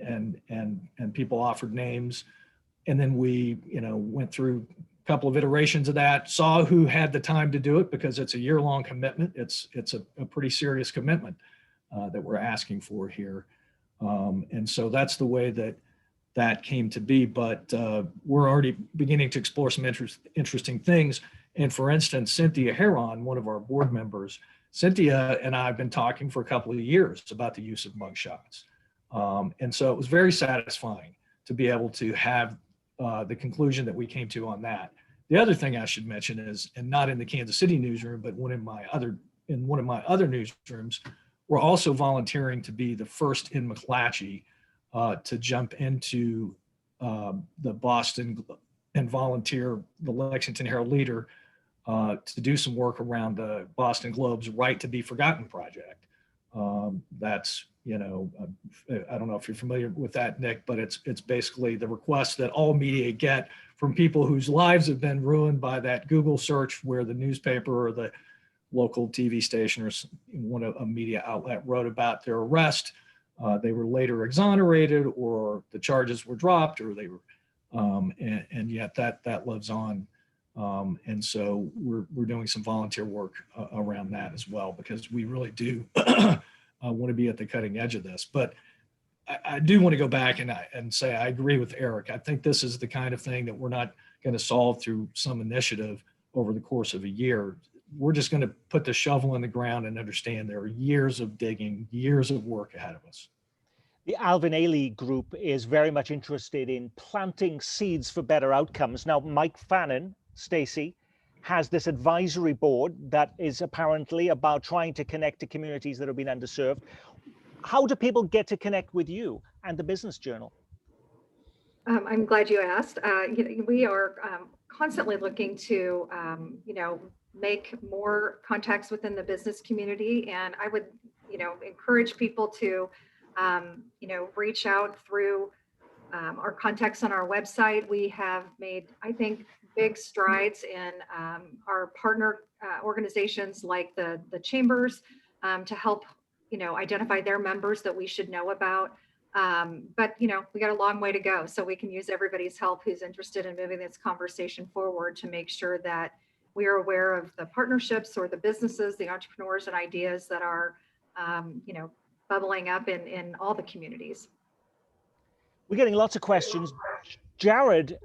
And people offered names, and then we, you know, went through a couple of iterations of that, saw who had the time to do it, because it's a year-long commitment. It's a pretty serious commitment that we're asking for here. And so that's the way that came to be. But we're already beginning to explore some interesting things. And for instance, Cynthia Heron, one of our board members, Cynthia and I have been talking for a couple of years about the use of mugshots. And so it was very satisfying to be able to have the conclusion that we came to on that. The other thing I should mention is, and not in the Kansas City newsroom, but in one of my other newsrooms, we're also volunteering to be the first in McClatchy to jump into the Boston and volunteer the Lexington Herald Leader to do some work around the Boston Globe's Right to Be Forgotten project. That's, you know, I don't know if you're familiar with that, Nick, but it's basically the request that all media get from people whose lives have been ruined by that Google search where the newspaper or the local TV station or a media outlet wrote about their arrest. They were later exonerated, or the charges were dropped, or they were, and yet that lives on. And so we're doing some volunteer work around that as well, because we really do want to be at the cutting edge of this. But I do want to go back and say I agree with Eric. I think this is the kind of thing that we're not going to solve through some initiative over the course of a year. We're just going to put the shovel in the ground and understand there are years of digging, years of work ahead of us. The Alvin Ailey group is very much interested in planting seeds for better outcomes. Now, Mike Fannin, Stacey, has this advisory board that is apparently about trying to connect to communities that have been underserved. How do people get to connect with you and the Business Journal? I'm glad you asked. We are constantly looking to, make more contacts within the business community. And I would, encourage people to, reach out through our contacts on our website. We have made, I think, big strides in our partner organizations like the chambers to help, identify their members that we should know about. But, we got a long way to go. So we can use everybody's help who's interested in moving this conversation forward to make sure that we are aware of the partnerships or the businesses, the entrepreneurs and ideas that are, bubbling up in all the communities. We're getting lots of questions. Jared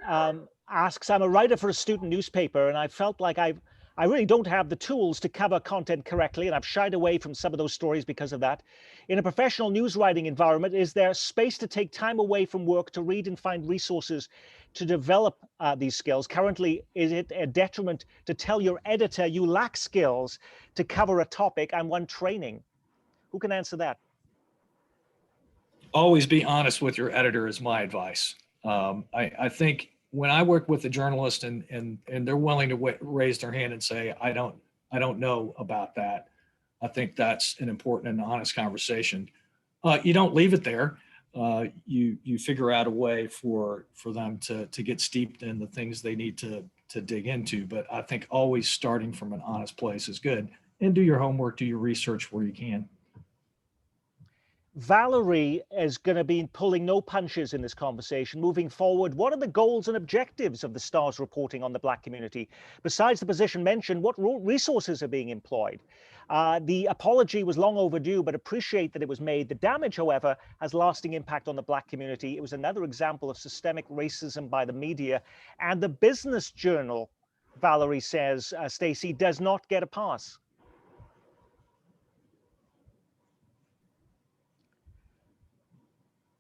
asks, I'm a writer for a student newspaper, and I felt like I really don't have the tools to cover content correctly, and I've shied away from some of those stories because of that. In a professional news writing environment, is there space to take time away from work to read and find resources to develop these skills? Currently, is it a detriment to tell your editor you lack skills to cover a topic and want training? Who can answer that? Always be honest with your editor is my advice. I think when I work with a journalist and they're willing to raise their hand and say, I don't know about that, I think that's an important and honest conversation. You don't leave it there. You figure out a way for them to get steeped in the things they need to dig into. But I think always starting from an honest place is good. And do your homework, do your research where you can. Valerie is going to be pulling no punches in this conversation. Moving forward, what are the goals and objectives of the STAR's reporting on the Black community? Besides the position mentioned, what resources are being employed? The apology was long overdue, but appreciate that it was made. The damage, however, has lasting impact on the Black community. It was another example of systemic racism by the media. And the Business Journal, Valerie says, Stacey, does not get a pass.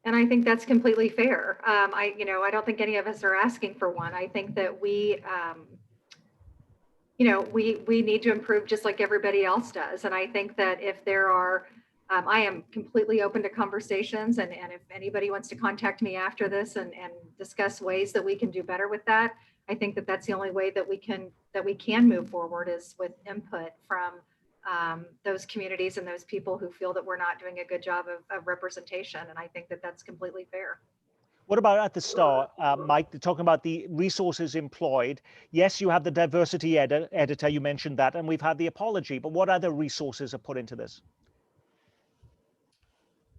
And I think that's completely fair. I don't think any of us are asking for one. I think that we need to improve just like everybody else does. And I think that if there are I am completely open to conversations, and if anybody wants to contact me after this and discuss ways that we can do better with that, I think that that's the only way that we can move forward is with input from those communities and those people who feel that we're not doing a good job of representation. And I think that that's completely fair. What about at the start, Mike, talking about the resources employed? Yes, you have the diversity editor, you mentioned that, and we've had the apology, but what other resources are put into this?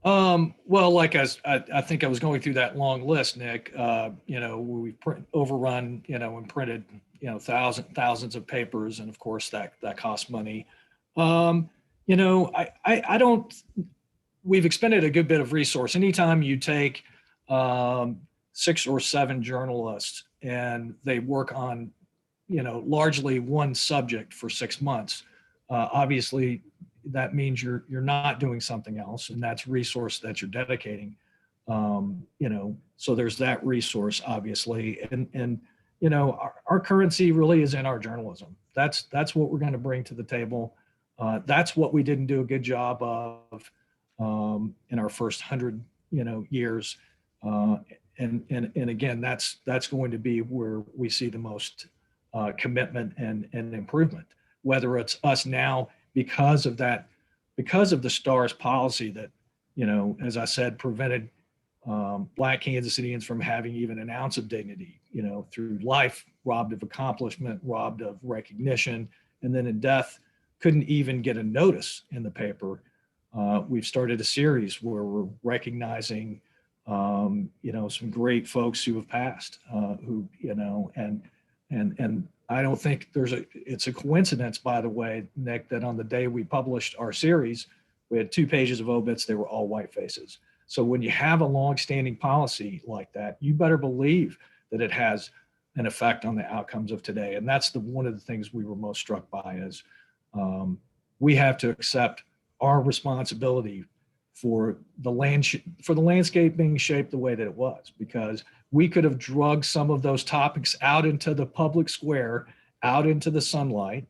Well, like I think I was going through that long list, Nick, we overrun, and printed, thousands of papers. And of course that costs money. I don't, we've expended a good bit of resource. Anytime you take 6 or 7 journalists and they work on, largely one subject for 6 months, obviously that means you're not doing something else, and that's resource that you're dedicating. So there's that resource, obviously, and our currency really is in our journalism. That's what we're going to bring to the table. That's what we didn't do a good job of in our first 100 years, and again, that's going to be where we see the most commitment and improvement. Whether it's us now because of the STARS policy that, as I said, prevented Black Kansas Cityans from having even an ounce of dignity, through life, robbed of accomplishment, robbed of recognition, and then in death, couldn't even get a notice in the paper. We've started a series where we're recognizing, some great folks who have passed, and I don't think it's a coincidence, by the way, Nick, that on the day we published our series, we had 2 pages of obits. They were all white faces. So when you have a longstanding policy like that, you better believe that it has an effect on the outcomes of today. And that's one of the things we were most struck by is we have to accept our responsibility for the landscape being shaped the way that it was, because we could have drugged some of those topics out into the public square, out into the sunlight,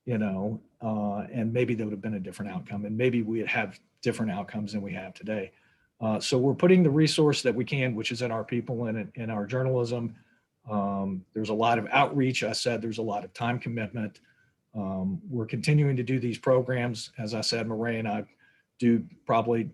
and maybe there would have been a different outcome, and maybe we'd have different outcomes than we have today. So we're putting the resource that we can, which is in our people and in our journalism. There's a lot of outreach. I said there's a lot of time commitment. We're continuing to do these programs. As I said, Murray and I do probably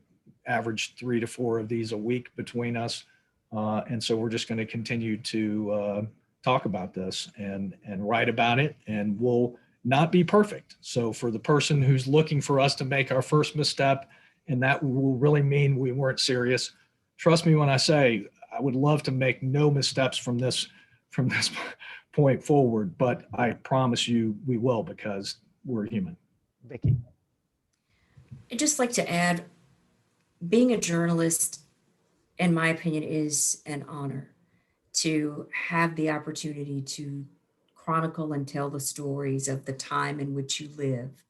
average 3 to 4 of these a week between us. And so we're just going to continue to talk about this and write about it, and we'll not be perfect. So for the person who's looking for us to make our first misstep, and that will really mean we weren't serious, trust me when I say I would love to make no missteps from this point forward, but I promise you we will, because we're human. Vicky. I'd just like to add, being a journalist, in my opinion, is an honor to have the opportunity to chronicle and tell the stories of the time in which you live.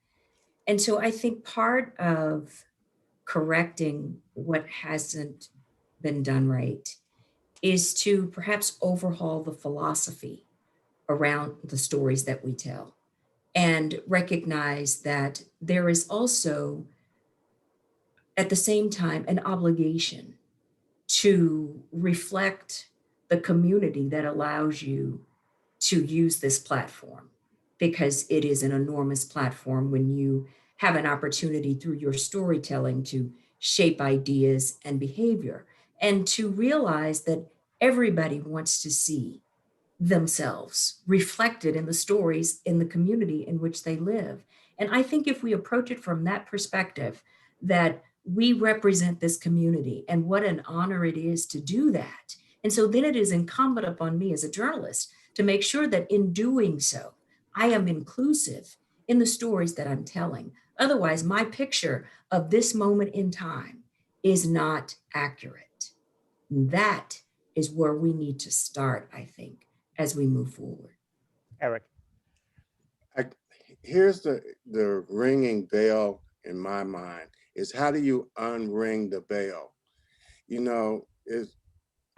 And so I think part of correcting what hasn't been done right is to perhaps overhaul the philosophy around the stories that we tell, and recognize that there is also, at the same time, an obligation to reflect the community that allows you to use this platform, because it is an enormous platform when you have an opportunity through your storytelling to shape ideas and behavior, and to realize that everybody wants to see themselves reflected in the stories in the community in which they live. And I think if we approach it from that perspective, that we represent this community and what an honor it is to do that. And so then it is incumbent upon me as a journalist to make sure that in doing so, I am inclusive in the stories that I'm telling. Otherwise, my picture of this moment in time is not accurate. And that is where we need to start, I think, as we move forward. Eric. Here's the ringing bell in my mind is, how do you unring the bell?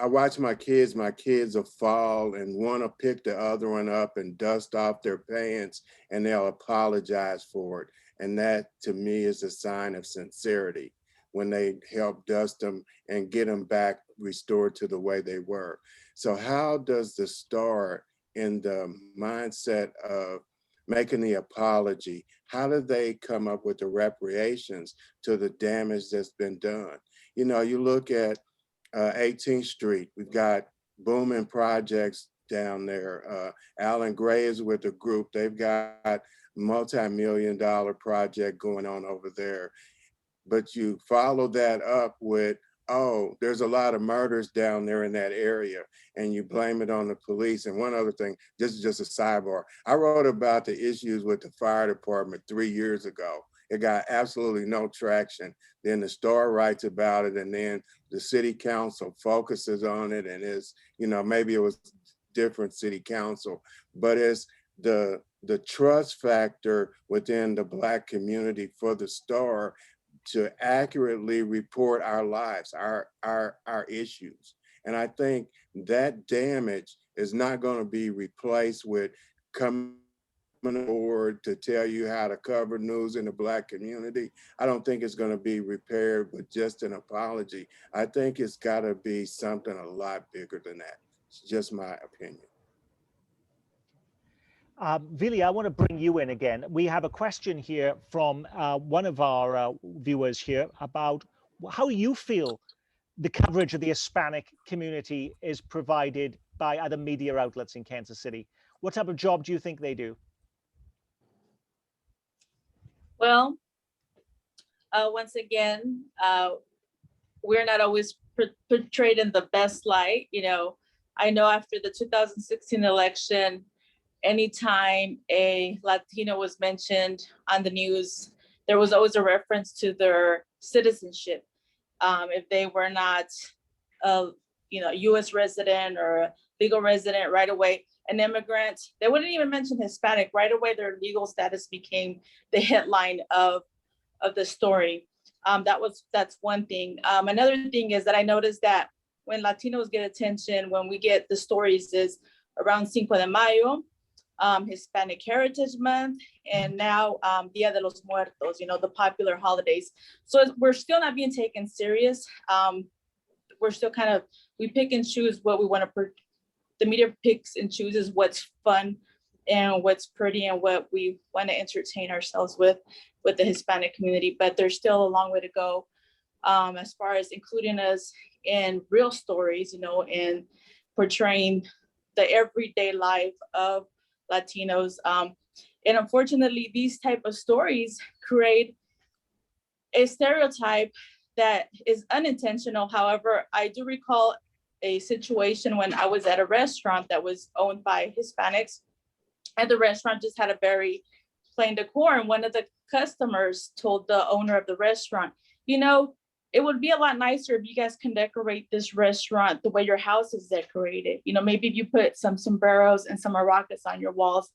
I watch my kids will fall and want to pick the other one up and dust off their pants, and they'll apologize for it. And that to me is a sign of sincerity when they help dust them and get them back restored to the way they were. So how does the Star, in the mindset of making the apology, how do they come up with the reparations to the damage that's been done? You know, you look at 18th Street, we've got booming projects down there. Alan Gray is with a group. They've got multi-million-dollar project going on over there. But you follow that up with, oh, there's a lot of murders down there in that area, and you blame it on the police. And one other thing, this is just a sidebar. I wrote about the issues with the fire department 3 years ago. It got absolutely no traction. Then the Star writes about it, and then the city council focuses on it, and it's, you know, maybe it was different city council, but it's the trust factor within the Black community for the Star to accurately report our lives, our issues. And I think that damage is not going to be replaced with coming forward to tell you how to cover news in the Black community. I don't think it's going to be repaired with just an apology. I think it's got to be something a lot bigger than that. It's just my opinion. Vili, I want to bring you in again. We have a question here from one of our viewers here about how you feel the coverage of the Hispanic community is provided by other media outlets in Kansas City. What type of job do you think they do? Well, once again, we're not always portrayed in the best light. You know, I know after the 2016 election, anytime a Latino was mentioned on the news, there was always a reference to their citizenship. If they were not a U.S. resident or a legal resident, right away, an immigrant, they wouldn't even mention Hispanic. Right away, their legal status became the headline of the story. That's one thing. Another thing is that I noticed that when Latinos get attention, when we get the stories is around Cinco de Mayo, Hispanic Heritage Month, and now Dia de los Muertos, you know, the popular holidays. So we're still not being taken serious. We're still we pick and choose what we want to, the media picks and chooses what's fun and what's pretty and what we want to entertain ourselves with the Hispanic community, but there's still a long way to go as far as including us in real stories, you know, and portraying the everyday life of Latinos. And unfortunately, these type of stories create a stereotype that is unintentional. However, I do recall a situation when I was at a restaurant that was owned by Hispanics, and the restaurant just had a very plain decor. And one of the customers told the owner of the restaurant, you know, it would be a lot nicer if you guys can decorate this restaurant the way your house is decorated. You know, maybe if you put some sombreros and some maracas on your walls,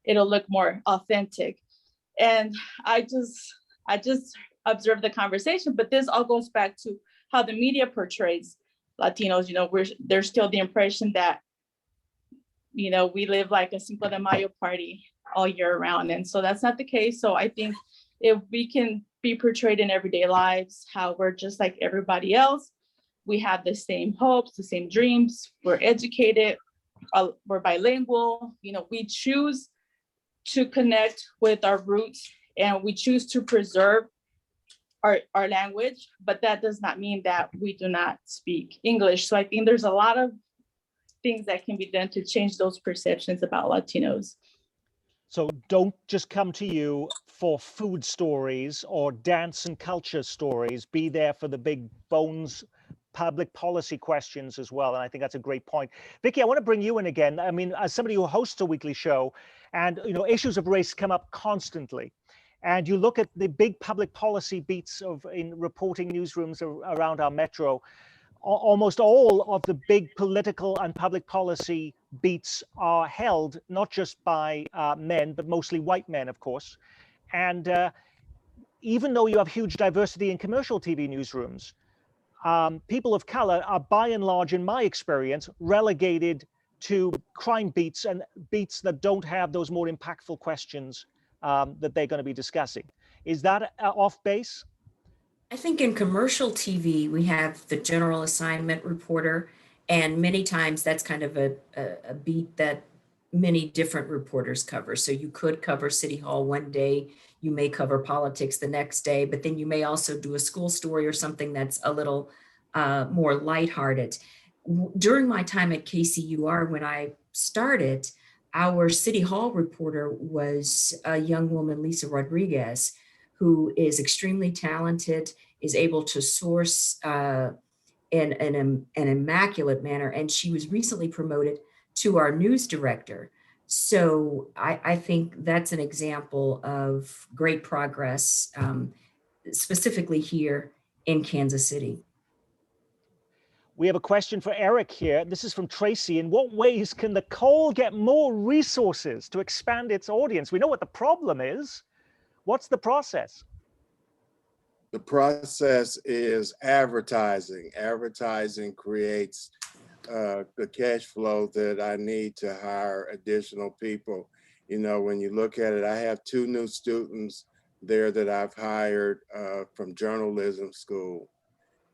it'll look more authentic. And I just observed the conversation, but this all goes back to how the media portrays Latinos. You know, there's still the impression that, you know, we live like a Cinco de Mayo party all year round. And so that's not the case. So I think if we can be portrayed in everyday lives, how we're just like everybody else, we have the same hopes, the same dreams, we're educated, we're bilingual, you know, we choose to connect with our roots and we choose to preserve our language, but that does not mean that we do not speak English. So I think there's a lot of things that can be done to change those perceptions about Latinos. So don't just come to you for food stories or dance and culture stories. Be there for the big bones public policy questions as well. And I think that's a great point. Vicki, I want to bring you in again. I mean, as somebody who hosts a weekly show, and you know, issues of race come up constantly. And you look at the big public policy beats in reporting newsrooms around our metro, almost all of the big political and public policy beats are held not just by men, but mostly white men, of course. And even though you have huge diversity in commercial TV newsrooms, people of color are by and large, in my experience, relegated to crime beats and beats that don't have those more impactful questions that they're going to be discussing. Is that off base? I think in commercial TV, we have the general assignment reporter, and many times that's kind of a beat that many different reporters cover. So you could cover City Hall one day, you may cover politics the next day, but then you may also do a school story or something that's a little more lighthearted. During my time at KCUR, when I started, our City Hall reporter was a young woman, Lisa Rodriguez, who is extremely talented, is able to source in an immaculate manner. And she was recently promoted to our news director. So I think that's an example of great progress, specifically here in Kansas City. We have a question for Eric here. This is from Tracy. In what ways can the Cole get more resources to expand its audience? We know what the problem is. What's the process? The process is advertising. Advertising creates the cash flow that I need to hire additional people. You know, when you look at it, I have 2 new students there that I've hired from journalism school,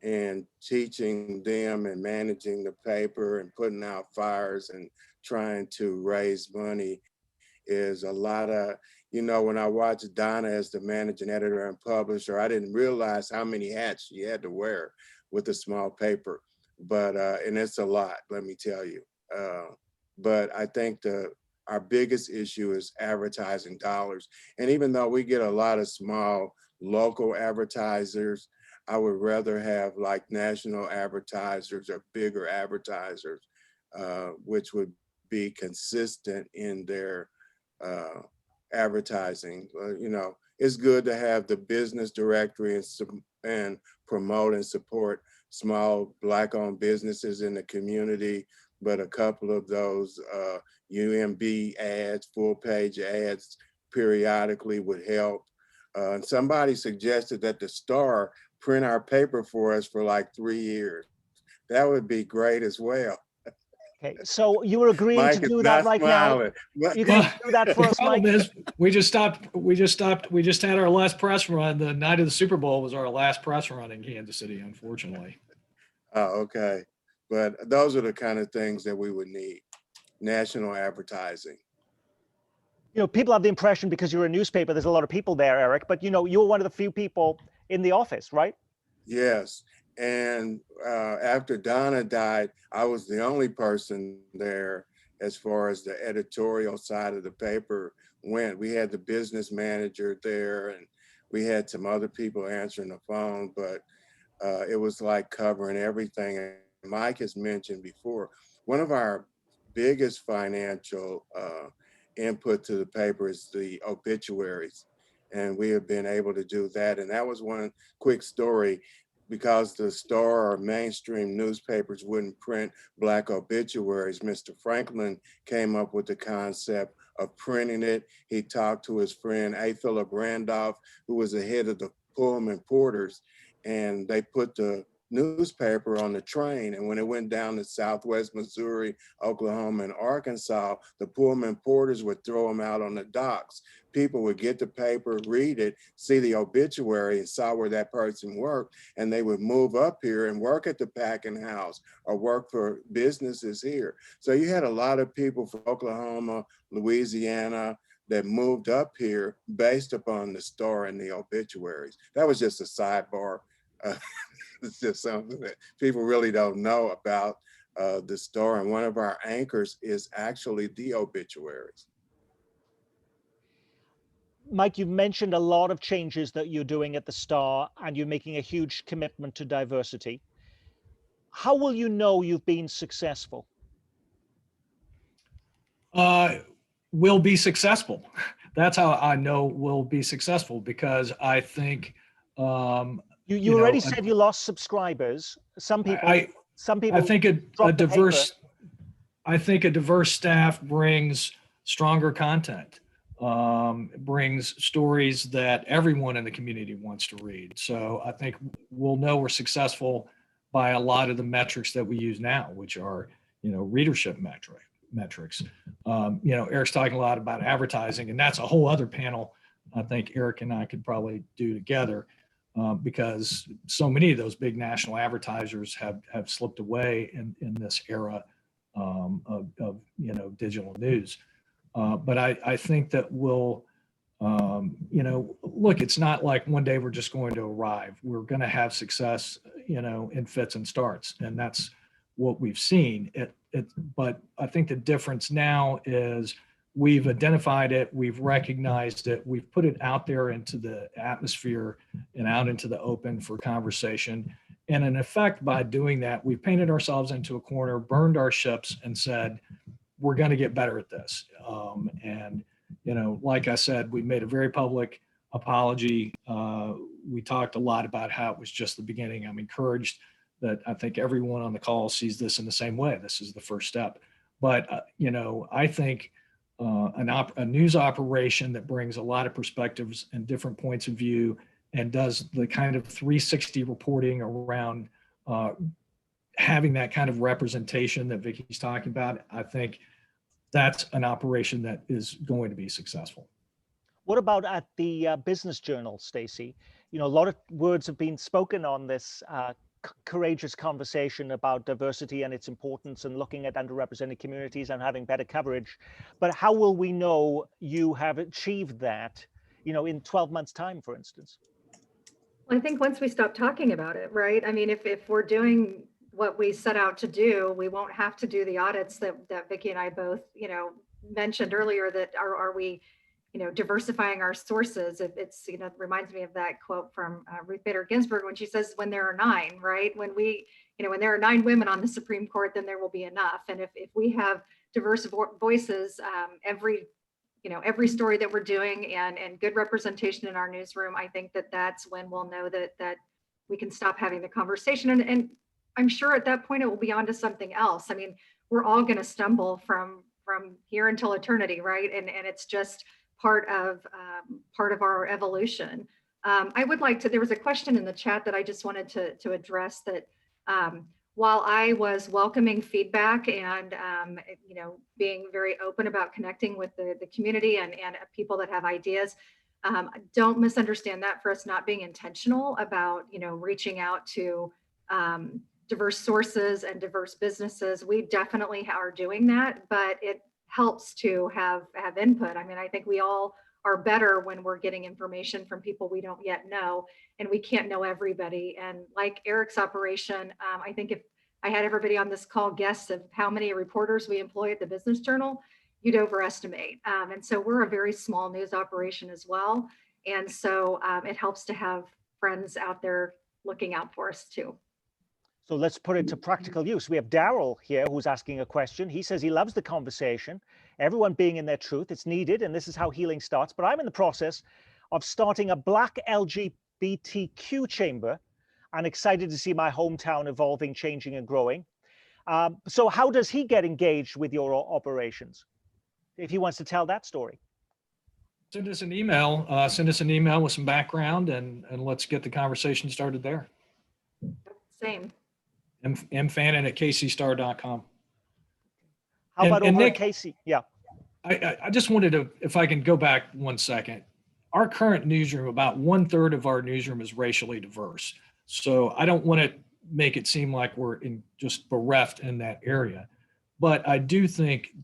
and teaching them and managing the paper and putting out fires and trying to raise money is a lot of, you know, when I watched Donna as the managing editor and publisher, I didn't realize how many hats she had to wear with a small paper. But, and it's a lot, let me tell you. But I think our biggest issue is advertising dollars. And even though we get a lot of small local advertisers, I would rather have like national advertisers or bigger advertisers, which would be consistent in their advertising. You know, it's good to have the business directory and promote and support small Black-owned businesses in the community, but a couple of those UMB ads, full-page ads periodically would help. And somebody suggested that the Star print our paper for us for like 3 years. That would be great as well. Okay, so you were agreeing Mike to do that right smiling. now? You can do that for The us, problem Mike? is we just had our last press run. The night of the Super Bowl was our last press run in Kansas City, unfortunately. Oh, okay. But those are the kind of things that we would need. National advertising. You know, people have the impression because you're a newspaper, there's a lot of people there, Eric, but you know, you're one of the few people in the office, right? Yes. And after Donna died, I was the only person there as far as the editorial side of the paper went. We had the business manager there, and we had some other people answering the phone, but it was like covering everything. And Mike has mentioned before, one of our biggest financial input to the paper is the obituaries. And we have been able to do that. And that was one quick story, because the Star or mainstream newspapers wouldn't print Black obituaries. Mr. Franklin came up with the concept of printing it. He talked to his friend A. Philip Randolph, who was the head of the Pullman Porters, and they put the newspaper on the train. And when it went down to Southwest Missouri, Oklahoma, and Arkansas, the Pullman Porters would throw them out on the docks. People would get the paper, read it, see the obituary, and saw where that person worked, and they would move up here and work at the packing house or work for businesses here. So you had a lot of people from Oklahoma, Louisiana, that moved up here based upon the Star and the obituaries. That was just a sidebar. It's just something that people really don't know about the Star. And one of our anchors is actually the obituaries. Mike, you've mentioned a lot of changes that you're doing at the Star, and you're making a huge commitment to diversity. How will you know you've been successful? We'll be successful. That's how I know we'll be successful, because I think you already said you lost subscribers. Some people. I think a diverse staff brings stronger content, brings stories that everyone in the community wants to read. So I think we'll know we're successful by a lot of the metrics that we use now, which are, readership metrics. Eric's talking a lot about advertising, and that's a whole other panel I think Eric and I could probably do together, because so many of those big national advertisers have slipped away in this era of digital news. But I think that we'll, look, it's not like one day we're just going to arrive. We're going to have success, in fits and starts, and that's what we've seen. But I think the difference now is we've identified it, we've recognized it, we've put it out there into the atmosphere and out into the open for conversation. And in effect, by doing that, we've painted ourselves into a corner, burned our ships, and said, we're going to get better at this. And like I said, we made a very public apology. We talked a lot about how it was just the beginning. I'm encouraged that I think everyone on the call sees this in the same way. This is the first step. But, I think a news operation that brings a lot of perspectives and different points of view and does the kind of 360 reporting around having that kind of representation that Vicki's talking about, I think that's an operation that is going to be successful. What about at the Business Journal, Stacey? A lot of words have been spoken on this courageous conversation about diversity and its importance and looking at underrepresented communities and having better coverage. But how will we know you have achieved that, in 12 months' time, for instance? Well, I think once we stop talking about it, right? I mean, if we're doing what we set out to do, we won't have to do the audits that Vicki and I both, mentioned earlier, that are we, diversifying our sources. It's, it reminds me of that quote from Ruth Bader Ginsburg when she says, when there are 9, right? When we, when there are 9 women on the Supreme Court, then there will be enough. And if we have diverse voices, every story that we're doing and good representation in our newsroom, I think that's when we'll know that we can stop having the conversation. And I'm sure at that point it will be on to something else. I mean, we're all going to stumble from here until eternity, right? And it's just part of our evolution. I would like to, there was a question in the chat that I just wanted to address, that while I was welcoming feedback and being very open about connecting with the community and people that have ideas, don't misunderstand that for us not being intentional about reaching out to diverse sources and diverse businesses. We definitely are doing that, but it helps to have input. I mean, I think we all are better when we're getting information from people we don't yet know, and we can't know everybody. And like Eric's operation, I think if I had everybody on this call guess of how many reporters we employ at the Business Journal, you'd overestimate. And so we're a very small news operation as well. And so it helps to have friends out there looking out for us too. So let's put it to practical use. We have Daryl here who's asking a question. He says he loves the conversation, everyone being in their truth. It's needed, and this is how healing starts. But I'm in the process of starting a Black LGBTQ chamber and excited to see my hometown evolving, changing, and growing. So how does he get engaged with your operations? If he wants to tell that story. Send us an email with some background, and let's get the conversation started there. Same. mfannin@kcstar.com. How about over Nick, at KC? Yeah. I just wanted to, if I can go back 1 second, our current newsroom, about 1/3 of our newsroom is racially diverse. So I don't want to make it seem like we're just bereft in that area. But I do think,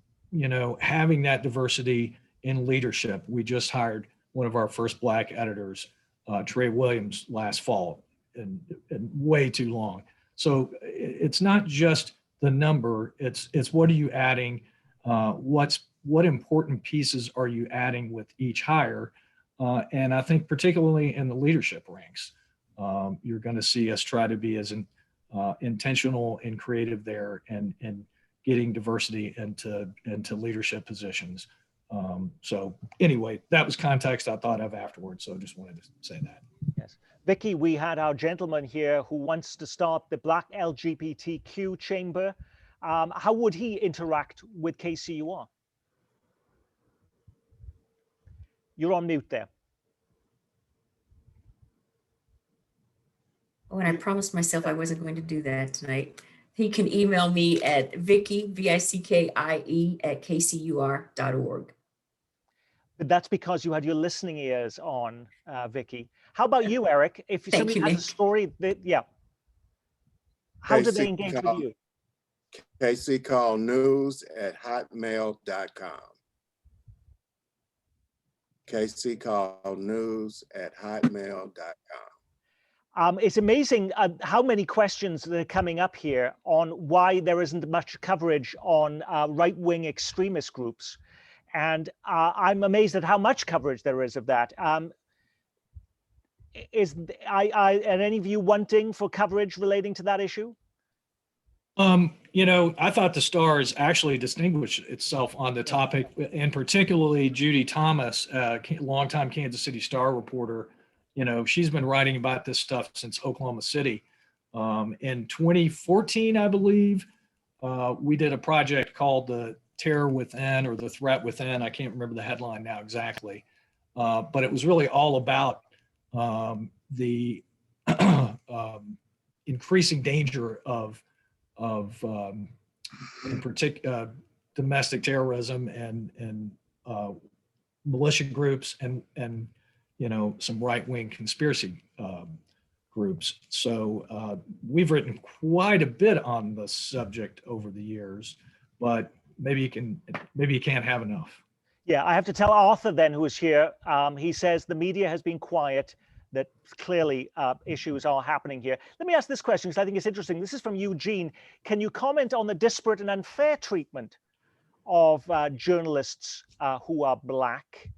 having that diversity in leadership, we just hired one of our first Black editors, Trey Williams, last fall, and way too long. So it's not just the number, it's what are you adding? What important pieces are you adding with each hire? And I think particularly in the leadership ranks, you're going to see us try to be as intentional and creative there and getting diversity into leadership positions. So anyway, that was context I thought of afterwards. So just wanted to say that. Yes. Vicki, we had our gentleman here who wants to start the Black LGBTQ chamber. How would he interact with KCUR? You're on mute there. Oh, and I promised myself I wasn't going to do that tonight. He can email me at Vickie, VICKIE @kcur.org. But that's because you had your listening ears on, Vicky. How about you, Eric? If Thank somebody you, has a Nick. story that, yeah. How do they KC engage with call, you? kccallnews@hotmail.com. kccallnews@hotmail.com. It's amazing how many questions that are coming up here on why there isn't much coverage on right-wing extremist groups. And I'm amazed at how much coverage there is of that. Are any of you wanting for coverage relating to that issue? I thought the Stars actually distinguished itself on the topic, and particularly Judy Thomas, longtime Kansas City Star reporter. She's been writing about this stuff since Oklahoma City. In 2014, I believe, we did a project called The Terror Within or The Threat Within. I can't remember the headline now exactly, but it was really all about the increasing danger of in particular domestic terrorism and militia groups and some right-wing conspiracy groups. So we've written quite a bit on the subject over the years, but maybe you can't have enough. Yeah, I have to tell Arthur then, who is here, he says the media has been quiet, that clearly issues are happening here. Let me ask this question, because I think it's interesting. This is from Eugene. Can you comment on the disparate and unfair treatment of journalists who are Black?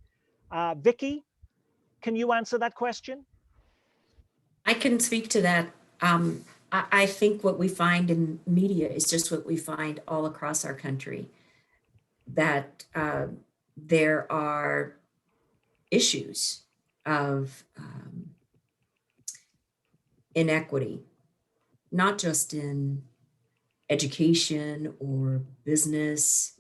Vicky, can you answer that question? I can speak to that. I think what we find in media is just what we find all across our country, that there are issues of inequity, not just in education or business,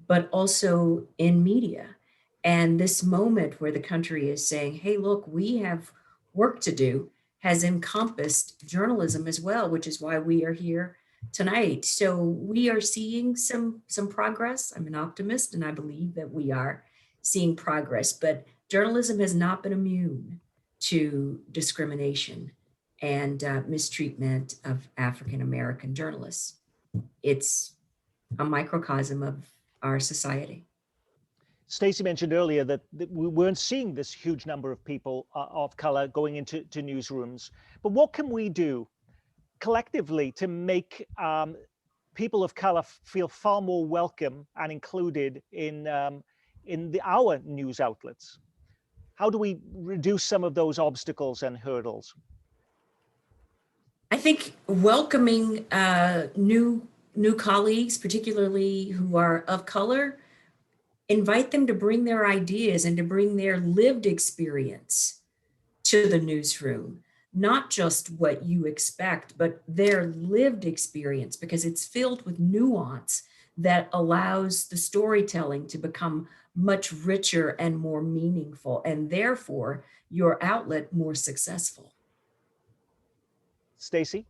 but also in media. And this moment where the country is saying, hey, look, we have work to do, has encompassed journalism as well, which is why we are here tonight. So we are seeing some progress. I'm an optimist, and I believe that we are seeing progress, but journalism has not been immune to discrimination and mistreatment of African-American journalists. It's a microcosm of our society. Stacey mentioned earlier that we weren't seeing this huge number of people of color going into newsrooms. But what can we do collectively to make people of color feel far more welcome and included in our news outlets? How do we reduce some of those obstacles and hurdles? I think welcoming new colleagues, particularly who are of color, invite them to bring their ideas and to bring their lived experience to the newsroom, not just what you expect, but their lived experience, because it's filled with nuance that allows the storytelling to become much richer and more meaningful, and therefore your outlet more successful. Stacey?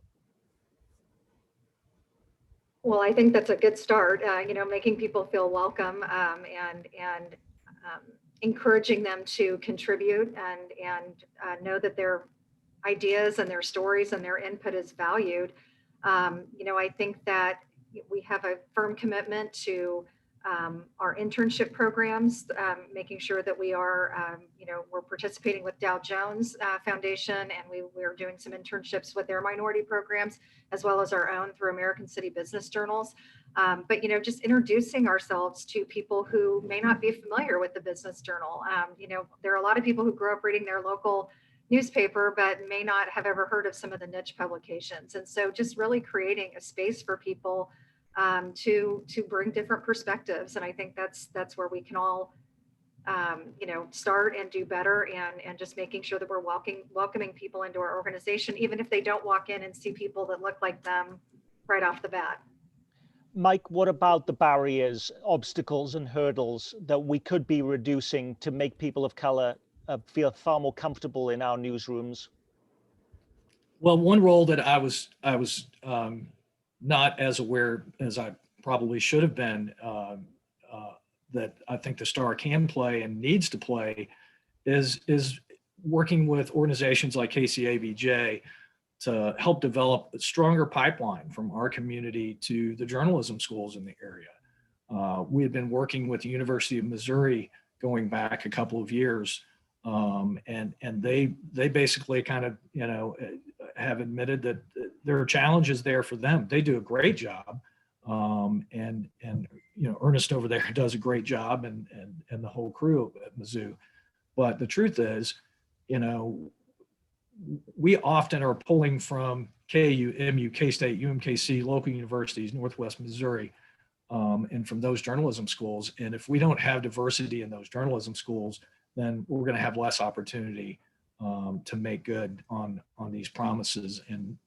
Well, I think that's a good start, making people feel welcome and encouraging them to contribute and know that their ideas and their stories and their input is valued. I think that we have a firm commitment to our internship programs, making sure that we are, we're participating with Dow Jones Foundation, and we're doing some internships with their minority programs, as well as our own through American City Business Journals. But, just introducing ourselves to people who may not be familiar with the Business Journal. There are a lot of people who grew up reading their local newspaper, but may not have ever heard of some of the niche publications. And so just really creating a space for people to bring different perspectives. And I think that's where we can all, start and do better, and just making sure that we're welcoming people into our organization, even if they don't walk in and see people that look like them right off the bat. Mike, what about the barriers, obstacles, and hurdles that we could be reducing to make people of color feel far more comfortable in our newsrooms? Well, one role that I was not as aware as I probably should have been, that I think the Star can play and needs to play is working with organizations like KCAVJ to help develop a stronger pipeline from our community to the journalism schools in the area. We had been working with the University of Missouri going back a couple of years, and they basically kind of, you know, have admitted that there are challenges there for them. They do a great job, and you know, Ernest over there does a great job, and the whole crew at Mizzou. But the truth is, you know, we often are pulling from KU, MU, K-State, UMKC, local universities, Northwest Missouri, and from those journalism schools. And if we don't have diversity in those journalism schools, then we're going to have less opportunity to make good on these promises in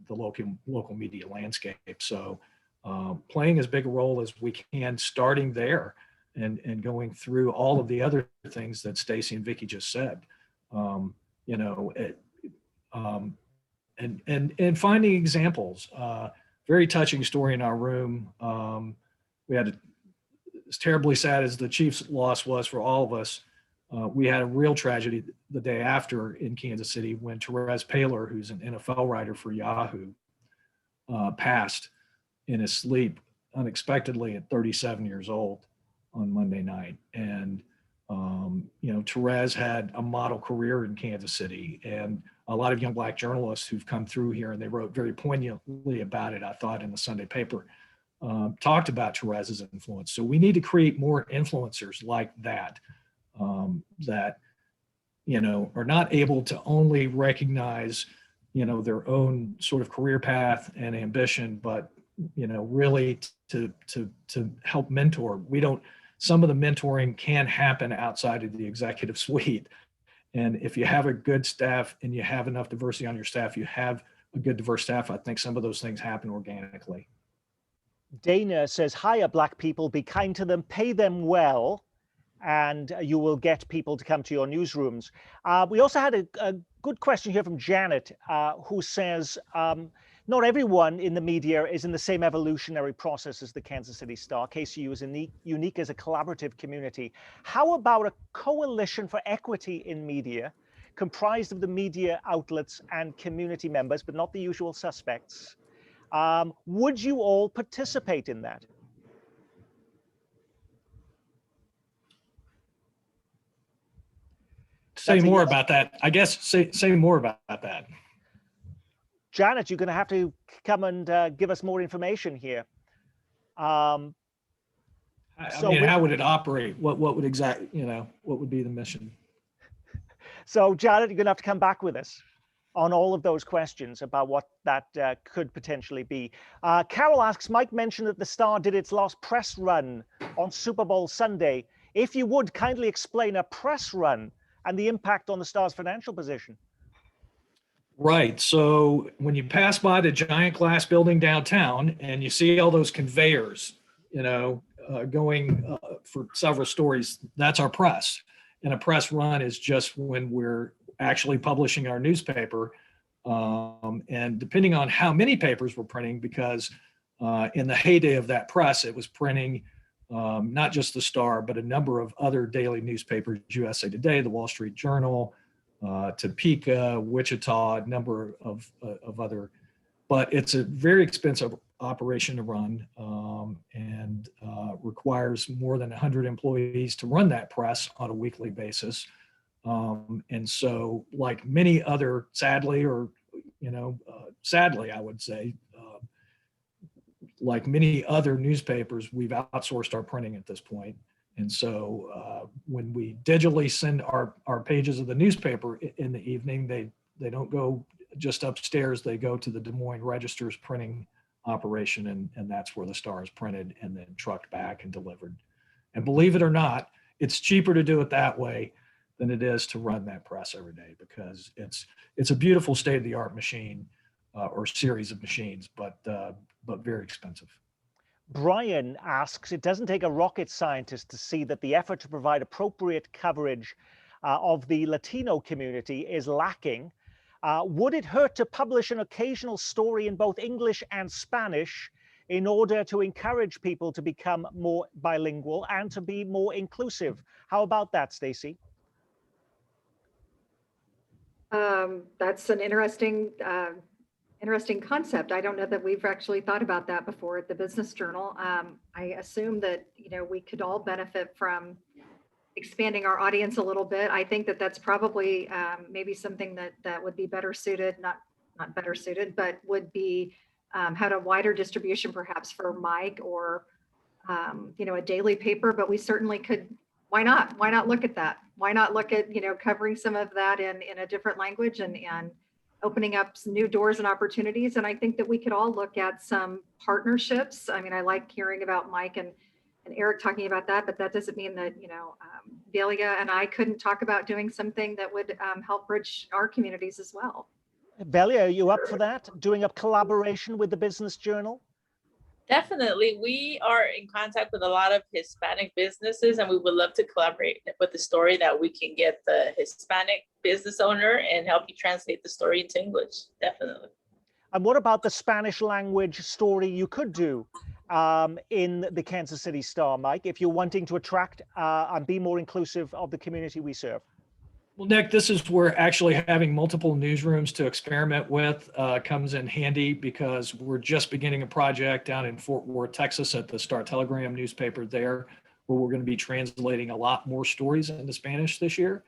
the local media landscape. So playing as big a role as we can, starting there and going through all of the other things that Stacy and Vicki just said, you know, and finding examples. Very touching story in our room. We had as terribly sad as the Chiefs' loss was for all of us. We had a real tragedy the day after in Kansas City when Therese Paylor, who's an NFL writer for Yahoo, passed in his sleep unexpectedly at 37 years old on Monday night. And, you know, Therese had a model career in Kansas City, and a lot of young Black journalists who've come through here, and they wrote very poignantly about it, I thought, in the Sunday paper, talked about Therese's influence. So we need to create more influencers like that, that, you know, are not able to only recognize, you know, their own sort of career path and ambition, but, you know, really to help mentor. Some of the mentoring can happen outside of the executive suite. And if you have a good staff and you have enough diversity on your staff, you have a good diverse staff, I think some of those things happen organically. Dana says, hire Black people, be kind to them, pay them well, and you will get people to come to your newsrooms. We also had a good question here from Janet, who says, not everyone in the media is in the same evolutionary process as the Kansas City Star. KCU is unique as a collaborative community. How about a coalition for equity in media, comprised of the media outlets and community members, but not the usual suspects? Would you all participate in that? Say more about that. I guess say more about that. Janet, you're going to have to come and give us more information here. I mean, how would it operate? What would what would be the mission? So Janet, you're going to have to come back with us on all of those questions about what that could potentially be. Carol asks, Mike mentioned that the Star did its last press run on Super Bowl Sunday. If you would kindly explain a press run and the impact on the Star's financial position. Right. So when you pass by the giant glass building downtown and you see all those conveyors, you know, going for several stories, that's our press. And a press run is just when we're actually publishing our newspaper. And depending on how many papers we're printing, because in the heyday of that press, it was printing not just the Star, but a number of other daily newspapers, USA Today, the Wall Street Journal, Topeka, Wichita, a number of other, but it's a very expensive operation to run and requires more than 100 employees to run that press on a weekly basis. And so like many other, sadly, I would say, like many other newspapers, we've outsourced our printing at this point. And so when we digitally send our pages of the newspaper in the evening, they don't go just upstairs, they go to the Des Moines Register's printing operation, and that's where the Star is printed and then trucked back and delivered. And believe it or not, it's cheaper to do it that way than it is to run that press every day, because it's a beautiful state-of-the-art machine or series of machines, but very expensive. Brian asks, it doesn't take a rocket scientist to see that the effort to provide appropriate coverage of the Latino community is lacking. Would it hurt to publish an occasional story in both English and Spanish in order to encourage people to become more bilingual and to be more inclusive. How about that, Stacey? That's an interesting concept. I don't know that we've actually thought about that before at the Business Journal. I assume that, we could all benefit from expanding our audience a little bit. I think that that's probably maybe something that would be better suited, not better suited, but would be had a wider distribution perhaps for Mike or, a daily paper, but we certainly could. Why not? Why not look at that? Why not look at, covering some of that in a different language and opening up some new doors and opportunities. And I think that we could all look at some partnerships. I mean, I like hearing about Mike and Eric talking about that, but that doesn't mean that, Delia and I couldn't talk about doing something that would help bridge our communities as well. Delia, are you up for that? Doing a collaboration with the Business Journal? Definitely. We are in contact with a lot of Hispanic businesses, and we would love to collaborate with the story that we can get the Hispanic business owner and help you translate the story into English. Definitely. And what about the Spanish language story you could do in the Kansas City Star, Mike, if you're wanting to attract and be more inclusive of the community we serve? Well, Nick, this is where actually having multiple newsrooms to experiment with comes in handy, because we're just beginning a project down in Fort Worth, Texas at the Star-Telegram newspaper there, where we're going to be translating a lot more stories into Spanish this year.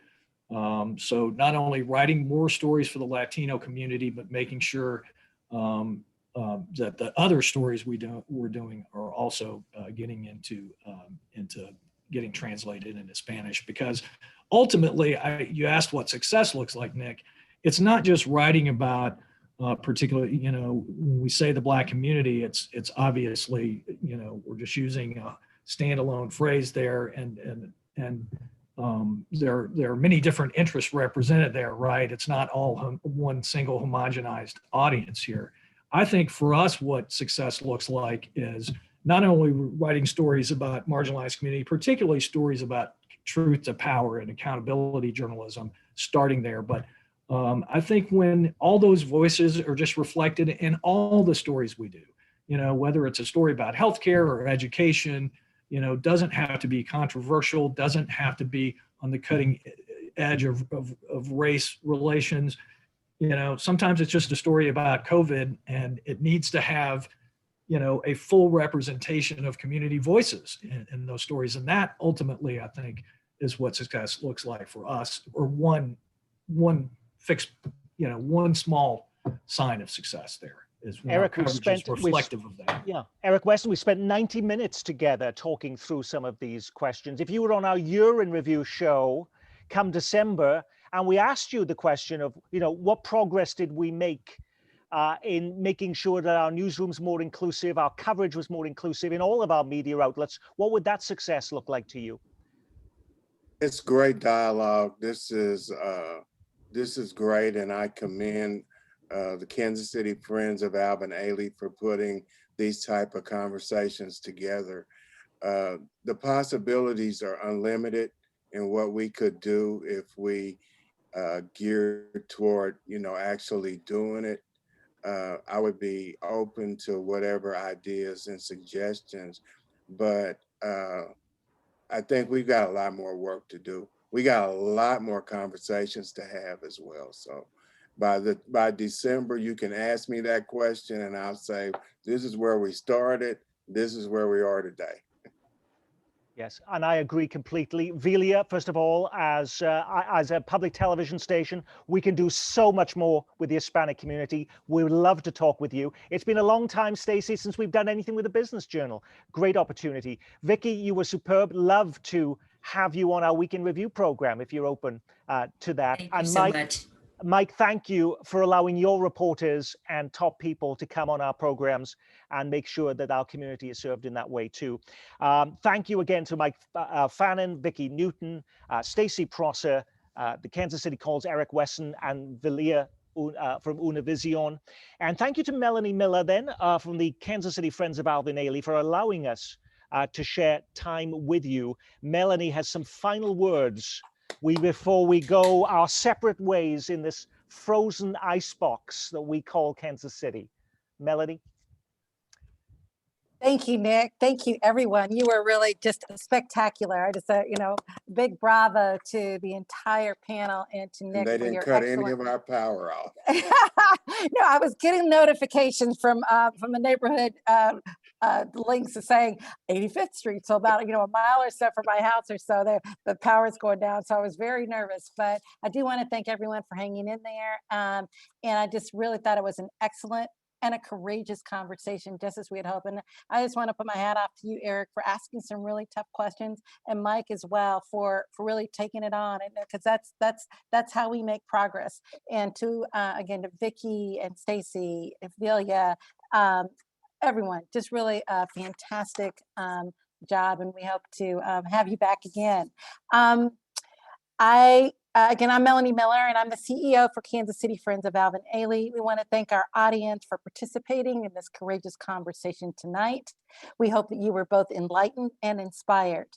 So not only writing more stories for the Latino community, but making sure that the other stories we're doing are also getting into getting translated into Spanish, because ultimately, you asked what success looks like, Nick. It's not just writing about particularly, when we say the Black community, it's obviously, we're just using a standalone phrase there, and there are many different interests represented there, right? It's not all one single homogenized audience here. I think for us, what success looks like is not only writing stories about marginalized community, particularly stories about truth to power and accountability journalism, starting there. But I think when all those voices are just reflected in all the stories we do, whether it's a story about healthcare or education, doesn't have to be controversial, doesn't have to be on the cutting edge of race relations. Sometimes it's just a story about COVID, and it needs to have a full representation of community voices in those stories. And that ultimately, I think, is what success looks like for us, or one fixed, one small sign of success there is Eric, reflective of that. Yeah, Eric Wesson, we spent 90 minutes together talking through some of these questions. If you were on our year in review show come December, and we asked you the question of, what progress did we make in making sure that our newsroom's more inclusive, our coverage was more inclusive in all of our media outlets, what would that success look like to you? It's great dialogue. This is great, and I commend the Kansas City Friends of Alvin Ailey for putting these type of conversations together. The possibilities are unlimited in what we could do if we geared toward, actually doing it. I would be open to whatever ideas and suggestions, but I think we've got a lot more work to do. We got a lot more conversations to have as well. So by December, you can ask me that question and I'll say, this is where we started. This is where we are today. Yes, and I agree completely. Velia, first of all, as a public television station, we can do so much more with the Hispanic community. We would love to talk with you. It's been a long time, Stacey, since we've done anything with the Business Journal. Great opportunity. Vicky, you were superb. Love to have you on our weekend review program if you're open to that. Thank you so much. Mike, thank you for allowing your reporters and top people to come on our programs and make sure that our community is served in that way too. Thank you again to Mike Fannin, Vicky Newton, Stacey Prosser, the Kansas City Call's Eric Wesson, and Velia from Univision. And thank you to Melanie Miller then from the Kansas City Friends of Alvin Ailey for allowing us to share time with you. Melanie has some final words before we go our separate ways in this frozen icebox that we call Kansas City. Melanie? Thank you, Nick. Thank you, everyone. You were really just spectacular. I just, big bravo to the entire panel and to And Nick they for didn't your cut any excellent. of our power off. No, I was getting notifications from the neighborhood links saying 85th Street. So about, a mile or so from my house or so, the power's going down. So I was very nervous, but I do want to thank everyone for hanging in there. And I just really thought it was an excellent and a courageous conversation, just as we had hoped. And I just want to put my hat off to you, Eric, for asking some really tough questions, and Mike as well for really taking it on, and because that's how we make progress. And to again, to Vicky and Stacy and Velia, everyone, just really a fantastic job, and we hope to have you back again. Again, I'm Melanie Miller, and I'm the CEO for Kansas City Friends of Alvin Ailey. We want to thank our audience for participating in this courageous conversation tonight. We hope that you were both enlightened and inspired.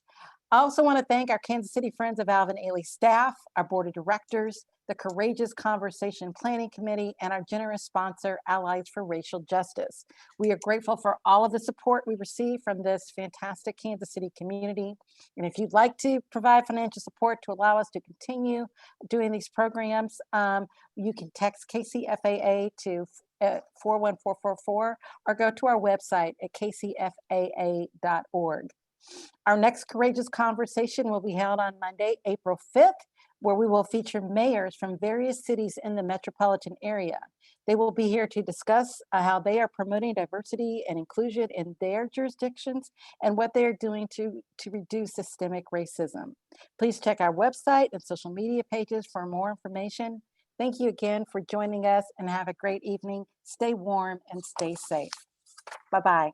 I also want to thank our Kansas City Friends of Alvin Ailey staff, our board of directors, the Courageous Conversation Planning Committee, and our generous sponsor, Allies for Racial Justice. We are grateful for all of the support we receive from this fantastic Kansas City community. And if you'd like to provide financial support to allow us to continue doing these programs, you can text KCFAA to 41444 or go to our website at kcfaa.org. Our next Courageous Conversation will be held on Monday, April 5th, where we will feature mayors from various cities in the metropolitan area. They will be here to discuss how they are promoting diversity and inclusion in their jurisdictions and what they are doing to reduce systemic racism. Please check our website and social media pages for more information. Thank you again for joining us, and have a great evening. Stay warm and stay safe. Bye-bye.